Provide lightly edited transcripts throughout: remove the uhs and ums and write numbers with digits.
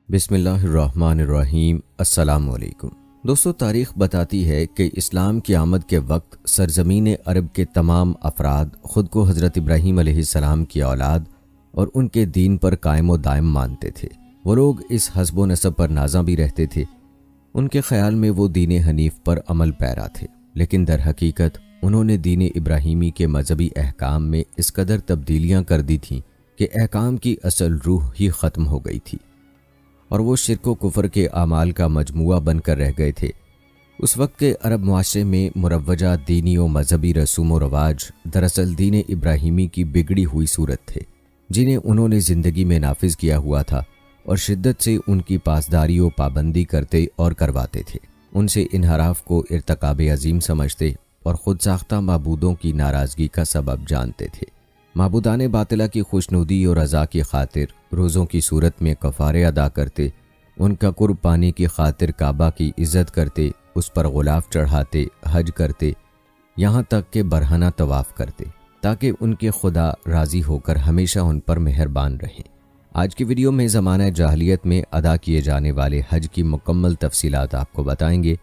بسم اللہ الرحمن الرحیم۔ السلام علیکم دوستو، تاریخ بتاتی ہے کہ اسلام کی آمد کے وقت سرزمین عرب کے تمام افراد خود کو حضرت ابراہیم علیہ السلام کی اولاد اور ان کے دین پر قائم و دائم مانتے تھے۔ وہ لوگ اس حسب و نسب پر نازاں بھی رہتے تھے۔ ان کے خیال میں وہ دین حنیف پر عمل پیرا تھے، لیکن در حقیقت انہوں نے دین ابراہیمی کے مذہبی احکام میں اس قدر تبدیلیاں کر دی تھیں کہ احکام کی اصل روح ہی ختم ہو گئی تھی اور وہ شرک و کفر کے اعمال کا مجموعہ بن کر رہ گئے تھے۔ اس وقت کے عرب معاشرے میں مروجہ دینی و مذہبی رسوم و رواج دراصل دین ابراہیمی کی بگڑی ہوئی صورت تھے، جنہیں انہوں نے زندگی میں نافذ کیا ہوا تھا اور شدت سے ان کی پاسداری و پابندی کرتے اور کرواتے تھے۔ ان سے انحراف کو ارتکاب عظیم سمجھتے اور خود ساختہ معبودوں کی ناراضگی کا سبب جانتے تھے۔ معبودان باطلہ کی خوشنودی اور رضا کی خاطر روزوں کی صورت میں کفارے ادا کرتے، ان کا قرب پانے کی خاطر کعبہ کی عزت کرتے، اس پر غلاف چڑھاتے، حج کرتے، یہاں تک کہ برہنہ طواف کرتے تاکہ ان کے خدا راضی ہو کر ہمیشہ ان پر مہربان رہیں۔ آج کی ویڈیو میں زمانہ جاہلیت میں ادا کیے جانے والے حج کی مکمل تفصیلات آپ کو بتائیں گے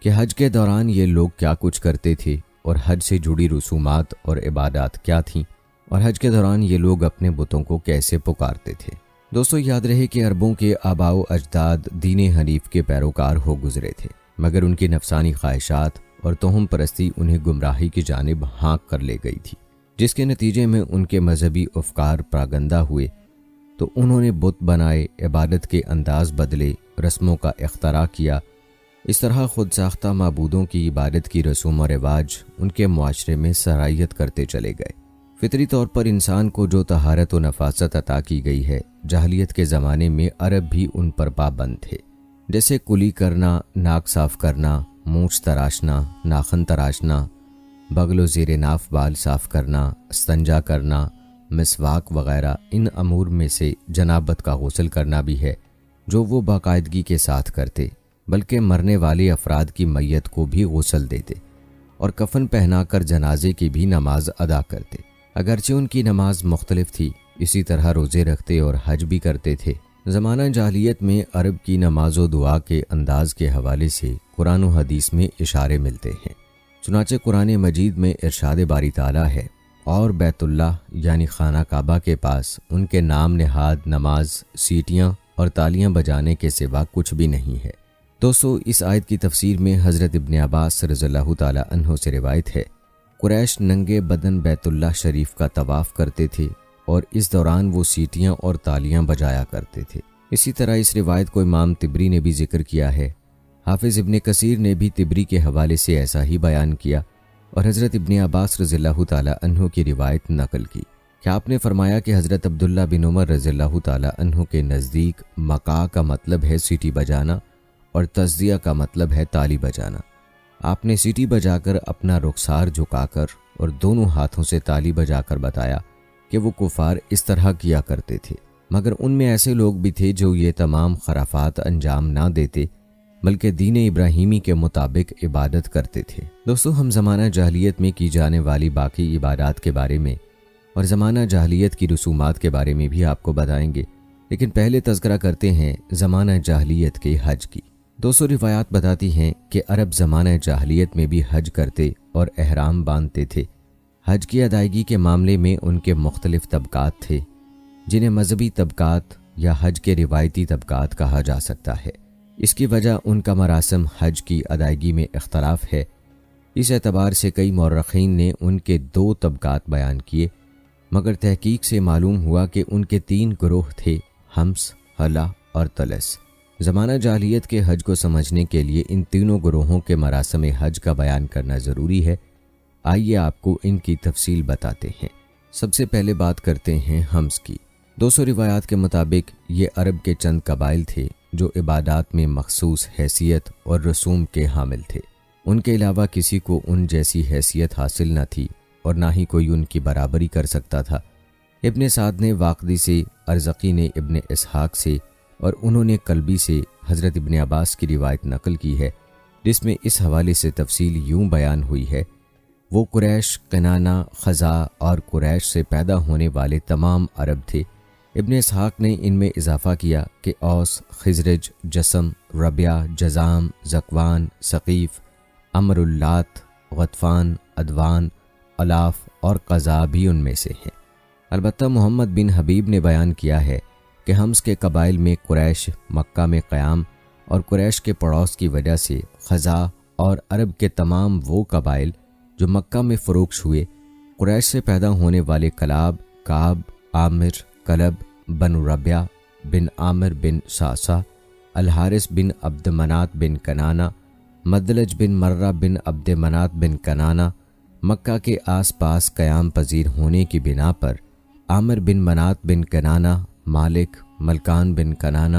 کہ حج کے دوران یہ لوگ کیا کچھ کرتے تھے اور حج سے جڑی رسومات اور عبادات کیا تھیں، اور حج کے دوران یہ لوگ اپنے بتوں کو کیسے پکارتے تھے۔ دوستو، یاد رہے کہ عربوں کے آباء و اجداد دین حنیف کے پیروکار ہو گزرے تھے، مگر ان کی نفسانی خواہشات اور توہم پرستی انہیں گمراہی کی جانب ہانک کر لے گئی تھی، جس کے نتیجے میں ان کے مذہبی افکار پراگندہ ہوئے تو انہوں نے بت بنائے، عبادت کے انداز بدلے، رسموں کا اختراع کیا۔ اس طرح خود ساختہ معبودوں کی عبادت کی رسوم و رواج ان کے معاشرے میں سرایت کرتے چلے گئے۔ فطری طور پر انسان کو جو طہارت و نفاست عطا کی گئی ہے، جاہلیت کے زمانے میں عرب بھی ان پر پابند تھے، جیسے کلی کرنا، ناک صاف کرنا، مونچھ تراشنا، ناخن تراشنا، بغل و زیر ناف بال صاف کرنا، استنجا کرنا، مسواک وغیرہ۔ ان امور میں سے جنابت کا غسل کرنا بھی ہے، جو وہ باقاعدگی کے ساتھ کرتے، بلکہ مرنے والے افراد کی میت کو بھی غسل دیتے اور کفن پہنا کر جنازے کی بھی نماز ادا کرتے۔ اگرچہ ان کی نماز مختلف تھی، اسی طرح روزے رکھتے اور حج بھی کرتے تھے۔ زمانہ جاہلیت میں عرب کی نماز و دعا کے انداز کے حوالے سے قرآن و حدیث میں اشارے ملتے ہیں۔ چنانچہ قرآن مجید میں ارشاد باری تعالیٰ ہے، اور بیت اللہ یعنی خانہ کعبہ کے پاس ان کے نام نہاد نماز، سیٹیاں اور تالیاں بجانے کے سوا کچھ بھی نہیں ہے۔ دوستو، اس آیت کی تفسیر میں حضرت ابن عباس رضی اللہ تعالیٰ عنہ سے روایت ہے، قریش ننگے بدن بیت اللہ شریف کا طواف کرتے تھے اور اس دوران وہ سیٹیاں اور تالیاں بجایا کرتے تھے۔ اسی طرح اس روایت کو امام طبری نے بھی ذکر کیا ہے۔ حافظ ابن کثیر نے بھی طبری کے حوالے سے ایسا ہی بیان کیا اور حضرت ابن عباس رضی اللہ تعالیٰ عنہ کی روایت نقل کی کہ آپ نے فرمایا کہ حضرت عبداللہ بن عمر رضی اللہ تعالیٰ عنہ کے نزدیک مقع کا مطلب ہے سیٹی بجانا اور تصدیہ کا مطلب ہے تالی بجانا۔ آپ نے سیٹی بجا کر اپنا رخسار جھکا کر اور دونوں ہاتھوں سے تالی بجا کر بتایا کہ وہ کفار اس طرح کیا کرتے تھے، مگر ان میں ایسے لوگ بھی تھے جو یہ تمام خرافات انجام نہ دیتے بلکہ دین ابراہیمی کے مطابق عبادت کرتے تھے۔ دوستو، ہم زمانہ جاہلیت میں کی جانے والی باقی عبادات کے بارے میں اور زمانہ جاہلیت کی رسومات کے بارے میں بھی آپ کو بتائیں گے، لیکن پہلے تذکرہ کرتے ہیں زمانہ جاہلیت کے حج کی۔ دوستو، روایات بتاتی ہیں کہ عرب زمانہ جاہلیت میں بھی حج کرتے اور احرام باندھتے تھے۔ حج کی ادائیگی کے معاملے میں ان کے مختلف طبقات تھے، جنہیں مذہبی طبقات یا حج کے روایتی طبقات کہا جا سکتا ہے۔ اس کی وجہ ان کا مراسم حج کی ادائیگی میں اختلاف ہے۔ اس اعتبار سے کئی مورخین نے ان کے 2 طبقات بیان کیے، مگر تحقیق سے معلوم ہوا کہ ان کے 3 گروہ تھے، ہمس، حلا اور طلس۔ زمانہ جاہلیت کے حج کو سمجھنے کے لیے ان تینوں گروہوں کے مراسم حج کا بیان کرنا ضروری ہے۔ آئیے آپ کو ان کی تفصیل بتاتے ہیں۔ سب سے پہلے بات کرتے ہیں ہمس کی۔ 200 روایات کے مطابق یہ عرب کے چند قبائل تھے جو عبادات میں مخصوص حیثیت اور رسوم کے حامل تھے۔ ان کے علاوہ کسی کو ان جیسی حیثیت حاصل نہ تھی اور نہ ہی کوئی ان کی برابری کر سکتا تھا۔ ابن سعد نے واقدی سے، ارزقی نے ابن اسحاق سے اور انہوں نے کلبی سے حضرت ابن عباس کی روایت نقل کی ہے، جس میں اس حوالے سے تفصیل یوں بیان ہوئی ہے، وہ قریش، کنانہ، خزاع اور قریش سے پیدا ہونے والے تمام عرب تھے ابن اسحاق نے ان میں اضافہ کیا کہ اوس، خزرج، جسم، ربیہ، جزام، زکوان، ثقیف، عمر اللات، غطفان، ادوان، الاف اور قضا بھی ان میں سے ہیں۔ البتہ محمد بن حبیب نے بیان کیا ہے کہ حمص کے قبائل میں قریش مکہ میں قیام اور قریش کے پڑوس کی وجہ سے خزاع اور عرب کے تمام وہ قبائل جو مکہ میں فروخت ہوئے، قریش سے پیدا ہونے والے کلاب، کعب، عامر، کلب، بنو ربیہ بن عامر بن ساسا، الحارث بن عبد منات بن کنانہ، مدلج بن مرہ بن عبد منات بن کنانہ، مکہ کے آس پاس قیام پذیر ہونے کی بنا پر عامر بن منات بن کنانہ، مالک، ملکان بن کنانہ،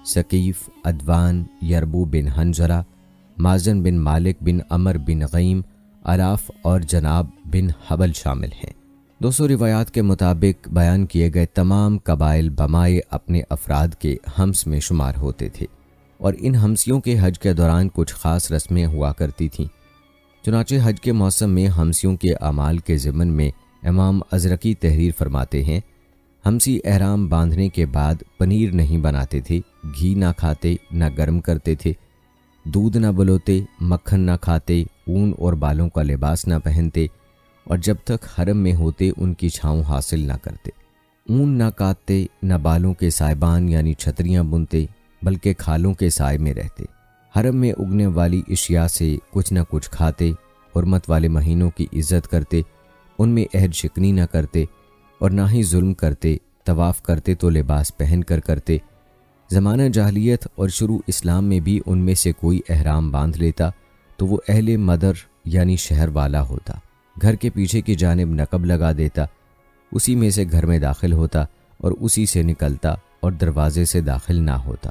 ثقیف، ادوان، یربو بن حنظلہ، مازن بن مالک بن عمر بن غیم، الاف اور جناب بن حبل شامل ہیں۔ 200 روایات کے مطابق بیان کیے گئے تمام قبائل بمائے اپنے افراد کے حمص میں شمار ہوتے تھے، اور ان حمصیوں کے حج کے دوران کچھ خاص رسمیں ہوا کرتی تھیں۔ چنانچہ حج کے موسم میں حمصیوں کے اعمال کے ضمن میں امام ازرقی تحریر فرماتے ہیں، حمصی احرام باندھنے کے بعد پنیر نہیں بناتے تھے، گھی نہ کھاتے، نہ گرم کرتے تھے، دودھ نہ بلوتے، مکھن نہ کھاتے، اون اور بالوں کا لباس نہ پہنتے، اور جب تک حرم میں ہوتے ان کی چھاؤں حاصل نہ کرتے، اون نہ کاٹتے، نہ بالوں کے سائبان یعنی چھتریاں بنتے، بلکہ کھالوں کے سائے میں رہتے، حرم میں اگنے والی اشیاء سے کچھ نہ کچھ کھاتے، حرمت والے مہینوں کی عزت کرتے، ان میں عہد شکنی نہ کرتے اور نہ ہی ظلم کرتے، طواف کرتے تو لباس پہن کر کرتے۔ زمانہ جاہلیت اور شروع اسلام میں بھی ان میں سے کوئی احرام باندھ لیتا تو وہ اہل مدر یعنی شہر والا ہوتا، گھر کے پیچھے کی جانب نقب لگا دیتا، اسی میں سے گھر میں داخل ہوتا اور اسی سے نکلتا اور دروازے سے داخل نہ ہوتا۔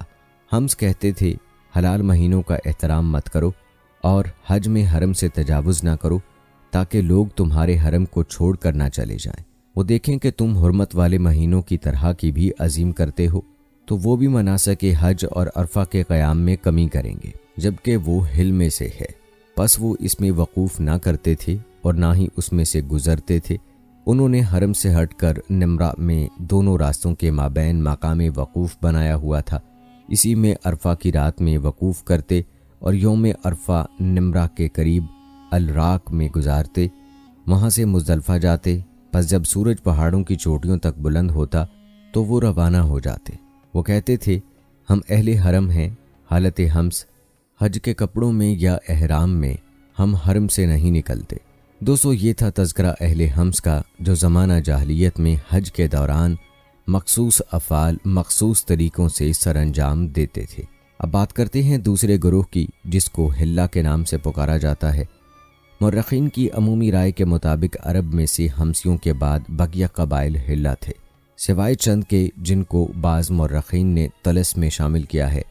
حمص کہتے تھے، حلال مہینوں کا احترام مت کرو اور حج میں حرم سے تجاوز نہ کرو تاکہ لوگ تمہارے حرم کو چھوڑ کر نہ چلے جائیں، وہ دیکھیں کہ تم حرمت والے مہینوں کی طرح کی بھی عظیم کرتے ہو، تو وہ بھی مناسک حج اور عرفہ کے قیام میں کمی کریں گے، جبکہ وہ حل میں سے ہے، پس وہ اس میں وقوف نہ کرتے تھے اور نہ ہی اس میں سے گزرتے تھے۔ انہوں نے حرم سے ہٹ کر نمرہ میں دونوں راستوں کے مابین مقام وقوف بنایا ہوا تھا، اسی میں عرفہ کی رات میں وقوف کرتے اور یوم عرفہ نمرہ کے قریب الراق میں گزارتے، وہاں سے مزدلفہ جاتے، پس جب سورج پہاڑوں کی چوٹیوں تک بلند ہوتا تو وہ روانہ ہو جاتے۔ وہ کہتے تھے، ہم اہل حرم ہیں، حالت حمص، حج کے کپڑوں میں یا احرام میں ہم حرم سے نہیں نکلتے۔ دوستو، یہ تھا تذکرہ اہل حمص کا جو زمانہ جاہلیت میں حج کے دوران مخصوص افعال مخصوص طریقوں سے سر انجام دیتے تھے۔ اب بات کرتے ہیں دوسرے گروہ کی جس کو حلہ کے نام سے پکارا جاتا ہے۔ مورخین کی عمومی رائے کے مطابق عرب میں سے حمصیوں کے بعد بقیہ قبائل حلہ تھے، سوائے چند کے جن کو بعض مورخین نے طلس میں شامل کیا ہے۔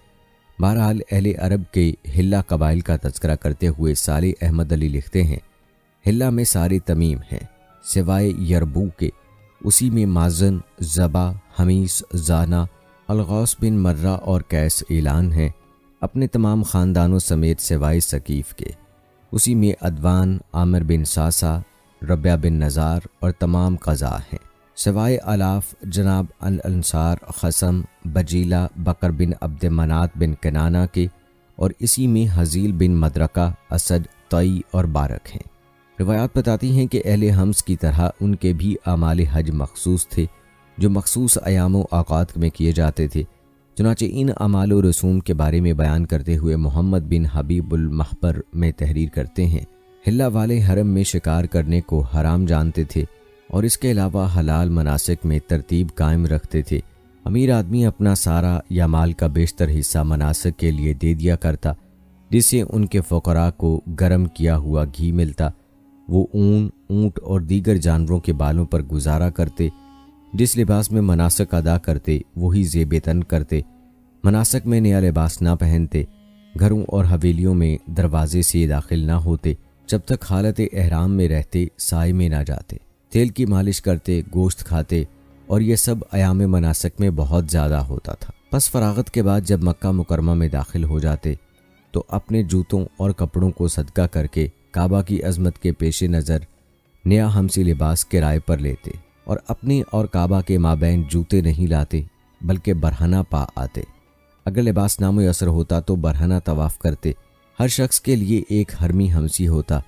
بہرحال اہل عرب کے حلہ قبائل کا تذکرہ کرتے ہوئے صالح احمد علی لکھتے ہیں، حلہ میں سارے تمیم ہیں سوائے یربو کے، اسی میں مازن، زبا، حمیس، زانا، الغوث بن مرہ اور قیس اعلان ہیں، اپنے تمام خاندانوں سمیت سوائے ثقیف کے، اسی میں ادوان، عامر بن ساسا، ربیہ بن نزار اور تمام قضاء ہیں، سوائے الاف جناب الانصار، خصم، بجیلہ، بکر بن عبد منات بن کنانہ کے، اور اسی میں حزیل بن مدرکہ، اسد، طئی اور بارک ہیں۔ روایات بتاتی ہیں کہ اہل حمص کی طرح ان کے بھی اعمال حج مخصوص تھے جو مخصوص ایام و اوقات میں کیے جاتے تھے۔ چنانچہ ان اعمال و رسوم کے بارے میں بیان کرتے ہوئے محمد بن حبیب المحبر میں تحریر کرتے ہیں، حلہ والے حرم میں شکار کرنے کو حرام جانتے تھے اور اس کے علاوہ حلال مناسک میں ترتیب قائم رکھتے تھے۔ امیر آدمی اپنا سارا یا مال کا بیشتر حصہ مناسک کے لیے دے دیا کرتا، جس سے ان کے فقراء کو گرم کیا ہوا گھی ملتا۔ وہ اون، اونٹ اور دیگر جانوروں کے بالوں پر گزارا کرتے، جس لباس میں مناسک ادا کرتے وہی زیب تن کرتے، مناسک میں نیا لباس نہ پہنتے، گھروں اور حویلیوں میں دروازے سے داخل نہ ہوتے، جب تک حالت احرام میں رہتے سائے میں نہ جاتے، تیل کی مالش کرتے، گوشت کھاتے، اور یہ سب ایام مناسک میں بہت زیادہ ہوتا تھا۔ پس فراغت کے بعد جب مکہ مکرمہ میں داخل ہو جاتے تو اپنے جوتوں اور کپڑوں کو صدقہ کر کے کعبہ کی عظمت کے پیش نظر نیا حمصی لباس کرائے پر لیتے اور اپنے اور کعبہ کے مابین جوتے نہیں لاتے بلکہ برہنہ پا آتے۔ اگر لباس نامیسر ہوتا تو برہنہ طواف کرتے۔ ہر شخص کے لیے ایک حرمی ہمسی ہوتا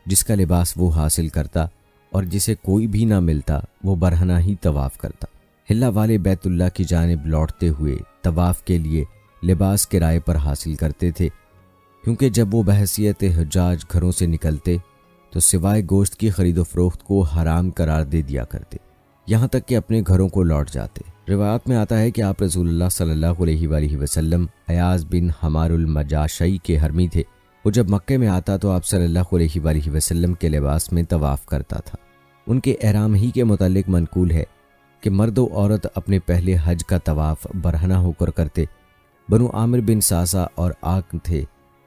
جس کا لباس وہ حاصل کرتا، اور جسے کوئی بھی نہ ملتا وہ برہنہ ہی طواف کرتا۔ حلہ والے بیت اللہ کی جانب لوٹتے ہوئے طواف کے لیے لباس کرائے پر حاصل کرتے تھے، کیونکہ جب وہ بحیثیت حجاج گھروں سے نکلتے تو سوائے گوشت کی خرید و فروخت کو حرام قرار دے دیا کرتے، یہاں تک کہ اپنے گھروں کو لوٹ جاتے۔ روایات میں آتا ہے کہ آپ رسول اللہ صلی اللہ علیہ وآلہ وسلم ایاز بن حمار المجاشعی کے حرمی تھے۔ وہ جب مکے میں آتا تو آپ صلی اللہ علیہ وآلہ وسلم کے لباس میں طواف کرتا تھا۔ ان کے احرام ہی کے متعلق منقول ہے کہ مرد و عورت اپنے پہلے حج کا طواف برہنہ ہو کر کرتے۔ بنو عامر بن ساسا اور آق تھے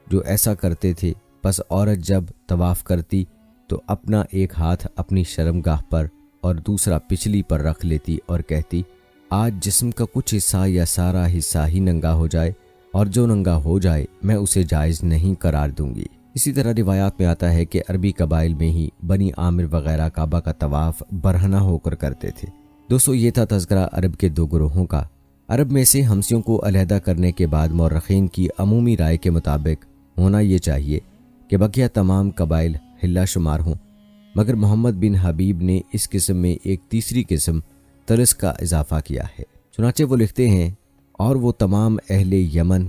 جو ایسا کرتے تھے، پس عورت جب طواف کرتی تو اپنا ایک ہاتھ اپنی شرمگاہ پر اور دوسرا پچھلی پر رکھ لیتی اور کہتی، آج جسم کا کچھ حصہ یا سارا حصہ ہی ننگا ہو جائے، اور جو ننگا ہو جائے میں اسے جائز نہیں قرار دوں گی۔ اسی طرح روایات میں آتا ہے کہ عربی قبائل میں ہی بنی عامر وغیرہ کعبہ کا طواف برہنہ ہو کر کرتے تھے۔ دوستو، یہ تھا تذکرہ عرب کے دو گروہوں کا۔ عرب میں سے ہمسیوں کو علیحدہ کرنے کے بعد مورخین کی عمومی رائے کے مطابق ہونا یہ چاہیے کہ بقیہ تمام قبائل حلہ شمار ہوں، مگر محمد بن حبیب نے اس قسم میں ایک تیسری قسم طلس کا اضافہ کیا ہے۔ چنانچہ وہ لکھتے ہیں، اور وہ تمام اہل یمن،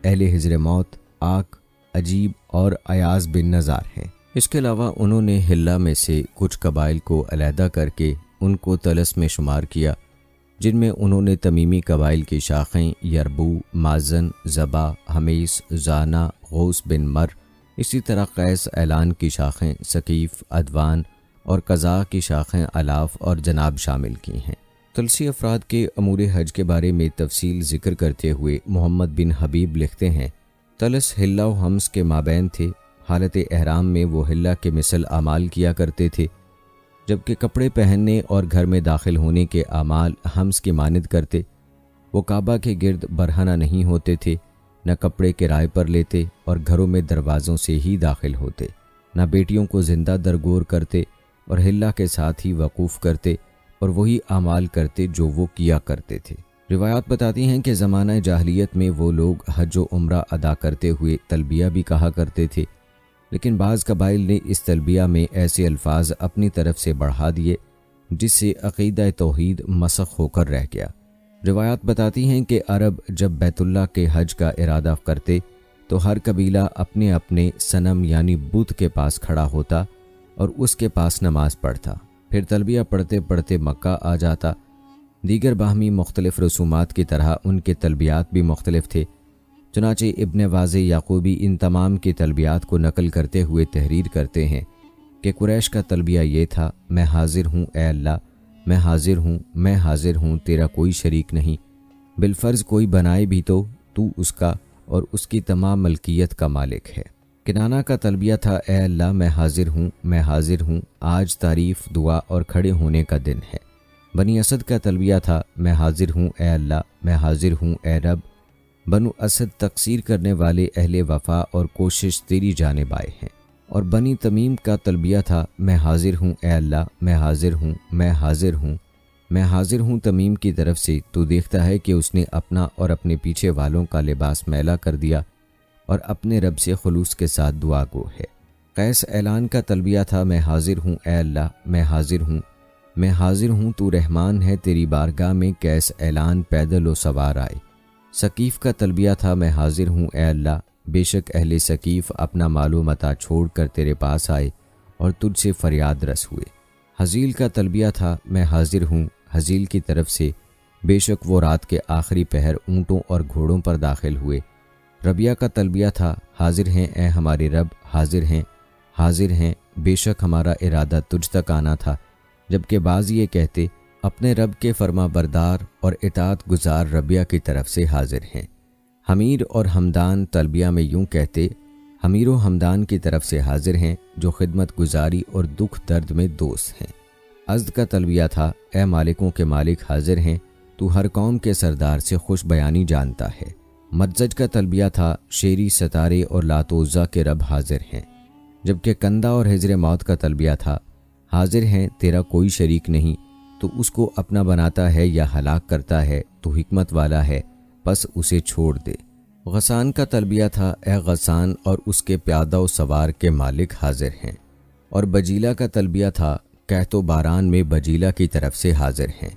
اہل حجر موت، آق، عجیب اور ایاز بن نزار ہیں۔ اس کے علاوہ انہوں نے حلہ میں سے کچھ قبائل کو علیحدہ کر کے ان کو طلس میں شمار کیا، جن میں انہوں نے تمیمی قبائل کی شاخیں یربو، مازن، زبا، حمیس، زانا، غوث بن مر، اسی طرح قیس اعلان کی شاخیں ثقیف، عدوان اور قضاء کی شاخیں الاف اور جناب شامل کی ہیں۔ طلسی افراد کے امور حج کے بارے میں تفصیل ذکر کرتے ہوئے محمد بن حبیب لکھتے ہیں، طلس حلہ و حمس کے مابین تھے۔ حالت احرام میں وہ حلہ کے مثل اعمال کیا کرتے تھے، جبکہ کپڑے پہننے اور گھر میں داخل ہونے کے اعمال حمس کی مانند کرتے۔ وہ کعبہ کے گرد برہنہ نہیں ہوتے تھے، نہ کپڑے کرائے پر لیتے اور گھروں میں دروازوں سے ہی داخل ہوتے، نہ بیٹیوں کو زندہ درگور کرتے اور حلہ کے ساتھ ہی وقوف کرتے اور وہی اعمال کرتے جو وہ کیا کرتے تھے۔ روایات بتاتی ہیں کہ زمانہ جاہلیت میں وہ لوگ حج و عمرہ ادا کرتے ہوئے تلبیہ بھی کہا کرتے تھے، لیکن بعض قبائل نے اس تلبیہ میں ایسے الفاظ اپنی طرف سے بڑھا دیے جس سے عقیدہ توحید مسخ ہو کر رہ گیا۔ روایات بتاتی ہیں کہ عرب جب بیت اللہ کے حج کا ارادہ کرتے تو ہر قبیلہ اپنے اپنے صنم یعنی بت کے پاس کھڑا ہوتا اور اس کے پاس نماز پڑھتا، پھر تلبیہ پڑھتے پڑھتے مکہ آ جاتا۔ دیگر باہمی مختلف رسومات کی طرح ان کے تلبیات بھی مختلف تھے، چنانچہ ابن واضح یعقوبی ان تمام کی تلبیات کو نقل کرتے ہوئے تحریر کرتے ہیں کہ قریش کا تلبیہ یہ تھا، میں حاضر ہوں اے اللہ، میں حاضر ہوں، میں حاضر ہوں، تیرا کوئی شریک نہیں، بالفرض کوئی بنائے بھی تو اس کا اور اس کی تمام ملکیت کا مالک ہے۔ کنانہ کا تلبیہ تھا، اے اللہ میں حاضر ہوں، میں حاضر ہوں، آج تعریف، دعا اور کھڑے ہونے کا دن ہے۔ بنی اسد کا تلبیہ تھا، میں حاضر ہوں اے اللہ، میں حاضر ہوں اے رب، بنو اسد تقصیر کرنے والے اہل وفا اور کوشش تیری جانب آئے ہیں۔ اور بنی تمیم کا تلبیہ تھا، میں حاضر ہوں اے اللہ، میں حاضر ہوں، میں حاضر ہوں، میں حاضر ہوں تمیم کی طرف سے، تو دیکھتا ہے کہ اس نے اپنا اور اپنے پیچھے والوں کا لباس میلا کر دیا اور اپنے رب سے خلوص کے ساتھ دعا گو ہے۔ قیس اعلان کا تلبیہ تھا، میں حاضر ہوں اے اللہ، میں حاضر ہوں، میں حاضر ہوں، تو رحمان ہے، تیری بارگاہ میں قیس اعلان پیدل و سوار آئے۔ ثقیف کا تلبیہ تھا، میں حاضر ہوں اے اللہ، بے شک اہل ثقیف اپنا مال و متاع چھوڑ کر تیرے پاس آئے اور تجھ سے فریاد رس ہوئے۔ حزیل کا تلبیہ تھا، میں حاضر ہوں، حزیل کی طرف سے، بے شک وہ رات کے آخری پہر اونٹوں اور گھوڑوں پر داخل ہوئے۔ ربیہ کا تلبیہ تھا، حاضر ہیں اے ہمارے رب، حاضر ہیں، حاضر ہیں، بے شک ہمارا ارادہ تجھ تک آنا تھا، جبکہ بعض یہ کہتے اپنے رب کے فرما بردار اور اطاعت گزار ربیہ کی طرف سے حاضر ہیں۔ حمیر اور حمدان تلبیہ میں یوں کہتے، حمیر و حمدان کی طرف سے حاضر ہیں، جو خدمت گزاری اور دکھ درد میں دوست ہیں۔ ازد کا تلبیہ تھا، اے مالکوں کے مالک حاضر ہیں، تو ہر قوم کے سردار سے خوش بیانی جانتا ہے۔ مدزج کا تلبیہ تھا، شیری، ستارے اور لات و عزا کے رب حاضر ہیں، جبکہ کندہ اور حجر موت کا تلبیہ تھا، حاضر ہیں، تیرا کوئی شریک نہیں، تو اس کو اپنا بناتا ہے یا ہلاک کرتا ہے تو حکمت والا ہے، پس اسے چھوڑ دے۔ غسان کا تلبیہ تھا، اے غسان اور اس کے پیادہ و سوار کے مالک حاضر ہیں۔ اور بجیلہ کا تلبیہ تھا، قحط و باران میں بجیلہ کی طرف سے حاضر ہیں۔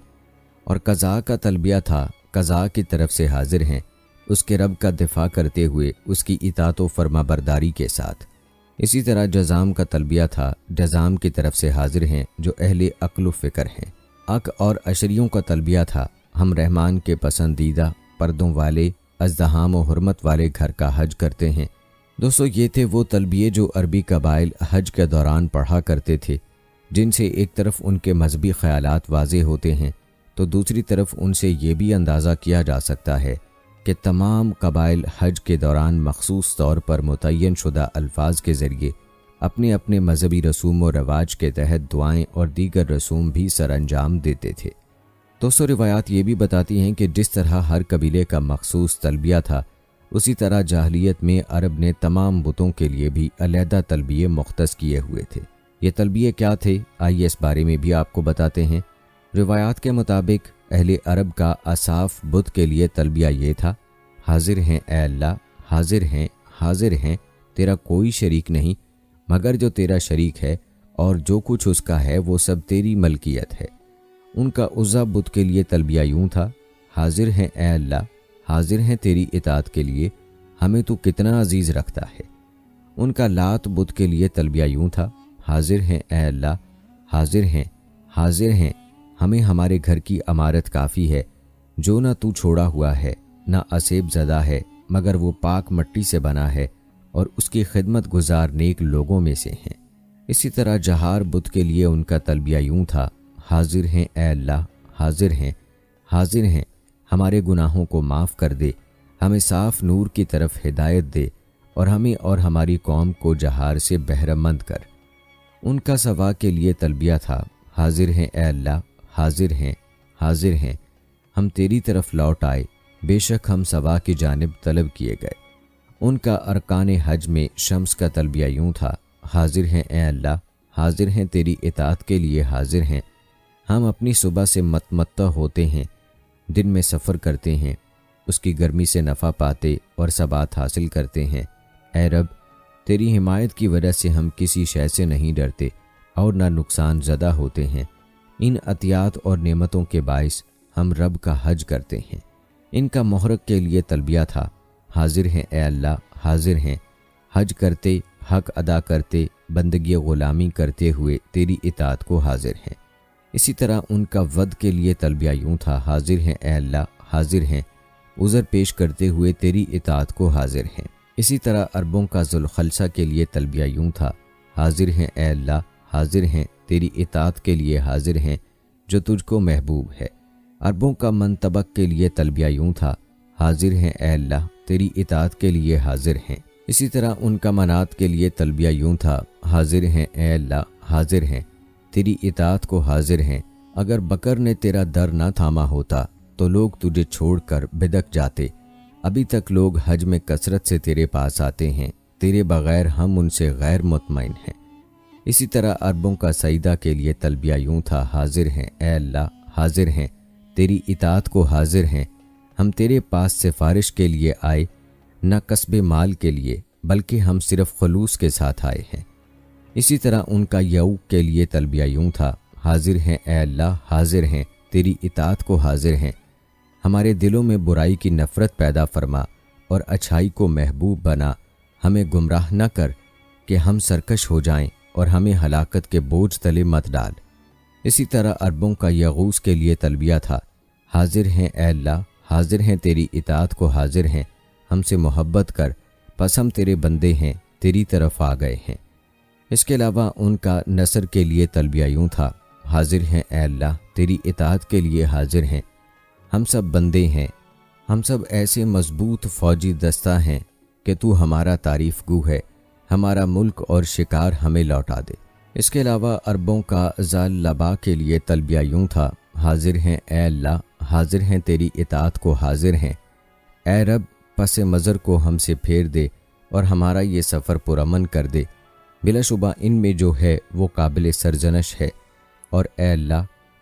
اور قضاء کا تلبیہ تھا، قضاء کی طرف سے حاضر ہیں، اس کے رب کا دفاع کرتے ہوئے اس کی اطاعت و فرما برداری کے ساتھ۔ اسی طرح جزام کا تلبیہ تھا، جزام کی طرف سے حاضر ہیں جو اہل عقل و فکر ہیں۔ اق اور عشریوں کا تلبیہ تھا، ہم رحمان کے پسندیدہ پردوں والے ازدحام و حرمت والے گھر کا حج کرتے ہیں۔ دوستو، یہ تھے وہ تلبیے جو عربی قبائل حج کے دوران پڑھا کرتے تھے، جن سے ایک طرف ان کے مذہبی خیالات واضح ہوتے ہیں تو دوسری طرف ان سے یہ بھی اندازہ کیا جا سکتا ہے کہ تمام قبائل حج کے دوران مخصوص طور پر متعین شدہ الفاظ کے ذریعے اپنے اپنے مذہبی رسوم و رواج کے تحت دعائیں اور دیگر رسوم بھی سر انجام دیتے تھے۔ دوستو، روایات یہ بھی بتاتی ہیں کہ جس طرح ہر قبیلے کا مخصوص تلبیہ تھا، اسی طرح جاہلیت میں عرب نے تمام بتوں کے لیے بھی علیحدہ تلبیے مختص کیے ہوئے تھے۔ یہ تلبیے کیا تھے، آئیے اس بارے میں بھی آپ کو بتاتے ہیں۔ روایات کے مطابق اہل عرب کا اصاف بت کے لیے تلبیہ یہ تھا، حاضر ہیں اے اللہ، حاضر ہیں، حاضر ہیں، تیرا کوئی شریک نہیں مگر جو تیرا شریک ہے، اور جو کچھ اس کا ہے وہ سب تیری ملکیت ہے۔ ان کا عزا بت کے لیے تلبیہ یوں تھا، حاضر ہیں اے اللہ، حاضر ہیں تیری اطاعت کے لیے، ہمیں تو کتنا عزیز رکھتا ہے۔ ان کا لات بت کے لیے تلبیہ یوں تھا، حاضر ہیں اے اللہ، حاضر ہیں، حاضر ہیں، ہمیں ہمارے گھر کی عمارت کافی ہے، جو نہ تو چھوڑا ہوا ہے نہ اسیب زدہ ہے، مگر وہ پاک مٹی سے بنا ہے اور اس کی خدمت گزار نیک لوگوں میں سے ہیں۔ اسی طرح جہار بت کے لیے ان کا تلبیہ یوں تھا، حاضر ہیں اے اللہ، حاضر ہیں، حاضر ہیں، ہمارے گناہوں کو معاف کر دے، ہمیں صاف نور کی طرف ہدایت دے اور ہمیں اور ہماری قوم کو جہار سے بہرہ مند کر۔ ان کا سوا کے لیے تلبیہ تھا، حاضر ہیں اے اللہ، حاضر ہیں، حاضر ہیں، ہم تیری طرف لوٹ آئے، بے شک ہم سوا کی جانب طلب کیے گئے۔ ان کا ارکان حج میں شمس کا تلبیہ یوں تھا، حاضر ہیں اے اللہ، حاضر ہیں تیری اطاعت کے لیے، حاضر ہیں، ہم اپنی صبح سے متمتع ہوتے ہیں، دن میں سفر کرتے ہیں، اس کی گرمی سے نفع پاتے اور ثبات حاصل کرتے ہیں۔ اے رب، تیری حمایت کی وجہ سے ہم کسی شے سے نہیں ڈرتے اور نہ نقصان زدہ ہوتے ہیں۔ ان عطیات اور نعمتوں کے باعث ہم رب کا حج کرتے ہیں۔ ان کا محرق کے لیے تلبیہ تھا، حاضر ہیں اے اللہ، حاضر ہیں، حج کرتے، حق ادا کرتے، بندگی غلامی کرتے ہوئے تیری اطاعت کو حاضر ہیں۔ اسی طرح ان کا ود کے لیے تلبیہ یوں تھا، حاضر ہیں اے اللہ، حاضر ہیں، عذر پیش کرتے ہوئے تیری اطاعت کو حاضر ہیں۔ اسی طرح عربوں کا ذوالخلصہ کے لیے تلبیہ یوں تھا، حاضر ہیں اے اللہ، حاضر ہیں، تیری اطاعت کے لیے حاضر ہیں جو تجھ کو محبوب ہے۔ عربوں کا منطبق کے لیے تلبیہ یوں تھا، حاضر ہیں اے اللہ، تیری اطاعت کے لیے حاضر ہیں۔ اسی طرح ان کا منات کے لیے تلبیہ یوں تھا، حاضر ہیں اے اللہ، حاضر ہیں، تیری اطاعت کو حاضر ہیں۔ اگر بکر نے تیرا در نہ تھاما ہوتا تو لوگ تجھے چھوڑ کر بدک جاتے۔ ابھی تک لوگ حج میں کثرت سے تیرے پاس آتے ہیں، تیرے بغیر ہم ان سے غیر مطمئن ہیں۔ اسی طرح عربوں کا سیدہ کے لیے تلبیہ یوں تھا، حاضر ہیں اے اللہ، حاضر ہیں، تیری اطاعت کو حاضر ہیں، ہم تیرے پاس سفارش کے لیے آئے، نہ کسب مال کے لیے بلکہ ہم صرف خلوص کے ساتھ آئے ہیں۔ اسی طرح ان کا یعوق کے لیے تلبیہ یوں تھا، حاضر ہیں اے اللہ، حاضر ہیں، تیری اطاعت کو حاضر ہیں، ہمارے دلوں میں برائی کی نفرت پیدا فرما اور اچھائی کو محبوب بنا، ہمیں گمراہ نہ کر کہ ہم سرکش ہو جائیں اور ہمیں ہلاکت کے بوجھ تلے مت ڈال۔ اسی طرح عربوں کا یغوث کے لیے تلبیہ تھا، حاضر ہیں اے اللہ، حاضر ہیں، تیری اطاعت کو حاضر ہیں، ہم سے محبت کر، پس ہم تیرے بندے ہیں، تیری طرف آ گئے ہیں۔ اس کے علاوہ ان کا نصر کے لیے تلبیہ یوں تھا، حاضر ہیں اے اللہ، تیری اطاعت کے لیے حاضر ہیں، ہم سب بندے ہیں، ہم سب ایسے مضبوط فوجی دستہ ہیں کہ تو ہمارا تعریف گو ہے، ہمارا ملک اور شکار ہمیں لوٹا دے۔ اس کے علاوہ عربوں کا ذال لبا کے لیے تلبیہ یوں تھا، حاضر ہیں اے اللہ، حاضر ہیں، تیری اطاعت کو حاضر ہیں، اے رب، پس مضر کو ہم سے پھیر دے اور ہمارا یہ سفر پرامن کر دے، بلا شبہ ان میں جو ہے وہ قابل سرزنش ہے، اور اے اللہ،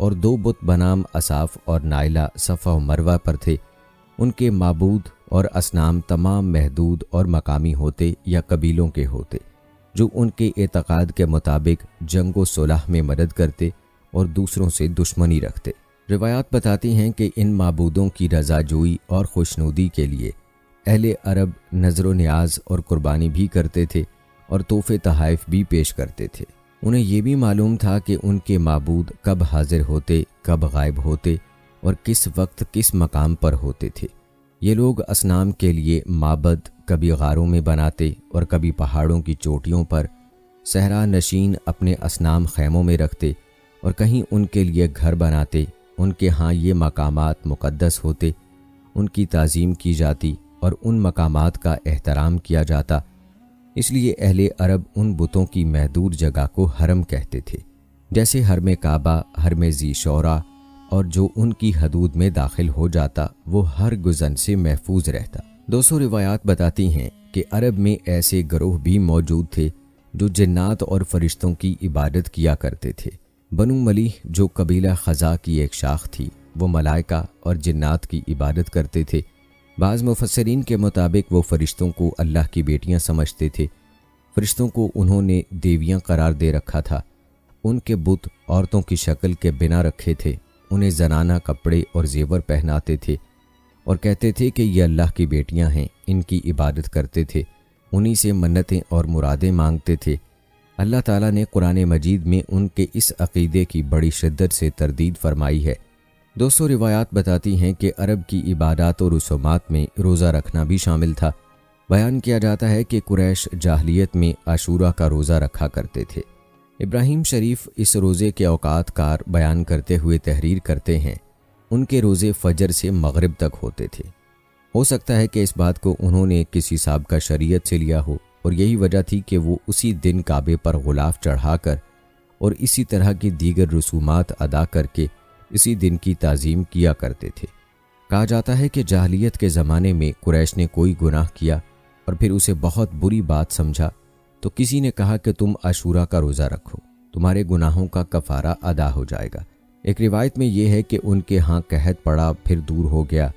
اور 2 بت بنام اصاف اور نائلہ صفا و مروہ پر تھے۔ ان کے معبود اور اصنام تمام محدود اور مقامی ہوتے یا قبیلوں کے ہوتے، جو ان کے اعتقاد کے مطابق جنگ و صلح میں مدد کرتے اور دوسروں سے دشمنی رکھتے۔ روایات بتاتی ہیں کہ ان معبودوں کی رضا جوئی اور خوشنودی کے لیے اہل عرب نظر و نیاز اور قربانی بھی کرتے تھے اور تحفے تحائف بھی پیش کرتے تھے۔ انہیں یہ بھی معلوم تھا کہ ان کے معبود کب حاضر ہوتے، کب غائب ہوتے اور کس وقت کس مقام پر ہوتے تھے۔ یہ لوگ اصنام کے لیے معبد کبھی غاروں میں بناتے اور کبھی پہاڑوں کی چوٹیوں پر صحرا نشین اپنے اصنام خیموں میں رکھتے اور کہیں ان کے لیے گھر بناتے۔ ان کے ہاں یہ مقامات مقدس ہوتے، ان کی تعظیم کی جاتی اور ان مقامات کا احترام کیا جاتا۔ اس لیے اہل عرب ان بتوں کی محدود جگہ کو حرم کہتے تھے، جیسے حرم کعبہ، حرم ذی شورا، اور جو ان کی حدود میں داخل ہو جاتا وہ ہر گزن سے محفوظ رہتا۔ 200 روایات بتاتی ہیں کہ عرب میں ایسے گروہ بھی موجود تھے جو جنات اور فرشتوں کی عبادت کیا کرتے تھے۔ بنو ملیح جو قبیلہ خزاع کی ایک شاخ تھی، وہ ملائکہ اور جنات کی عبادت کرتے تھے۔ بعض مفسرین کے مطابق وہ فرشتوں کو اللہ کی بیٹیاں سمجھتے تھے۔ فرشتوں کو انہوں نے دیویاں قرار دے رکھا تھا۔ ان کے بت عورتوں کی شکل کے بنا رکھے تھے، انہیں زنانہ کپڑے اور زیور پہناتے تھے اور کہتے تھے کہ یہ اللہ کی بیٹیاں ہیں، ان کی عبادت کرتے تھے، انہی سے منتیں اور مرادیں مانگتے تھے۔ اللہ تعالیٰ نے قرآن مجید میں ان کے اس عقیدے کی بڑی شدت سے تردید فرمائی ہے۔ 200 روایات بتاتی ہیں کہ عرب کی عبادات و رسومات میں روزہ رکھنا بھی شامل تھا۔ بیان کیا جاتا ہے کہ قریش جاہلیت میں عاشورہ کا روزہ رکھا کرتے تھے۔ ابراہیم شریف اس روزے کے اوقات کار بیان کرتے ہوئے تحریر کرتے ہیں، ان کے روزے فجر سے مغرب تک ہوتے تھے۔ ہو سکتا ہے کہ اس بات کو انہوں نے کسی سابقہ شریعت سے لیا ہو، اور یہی وجہ تھی کہ وہ اسی دن کعبے پر غلاف چڑھا کر اور اسی طرح کی دیگر رسومات ادا کر کے اسی دن کی تعظیم کیا کرتے تھے۔ کہا جاتا ہے کہ جاہلیت کے زمانے میں قریش نے کوئی گناہ کیا اور پھر اسے بہت بری بات سمجھا تو کسی نے کہا کہ تم عاشورہ کا روزہ رکھو، تمہارے گناہوں کا کفارہ ادا ہو جائے گا۔ ایک روایت میں یہ ہے کہ ان کے ہاں قحط پڑا، پھر دور ہو گیا،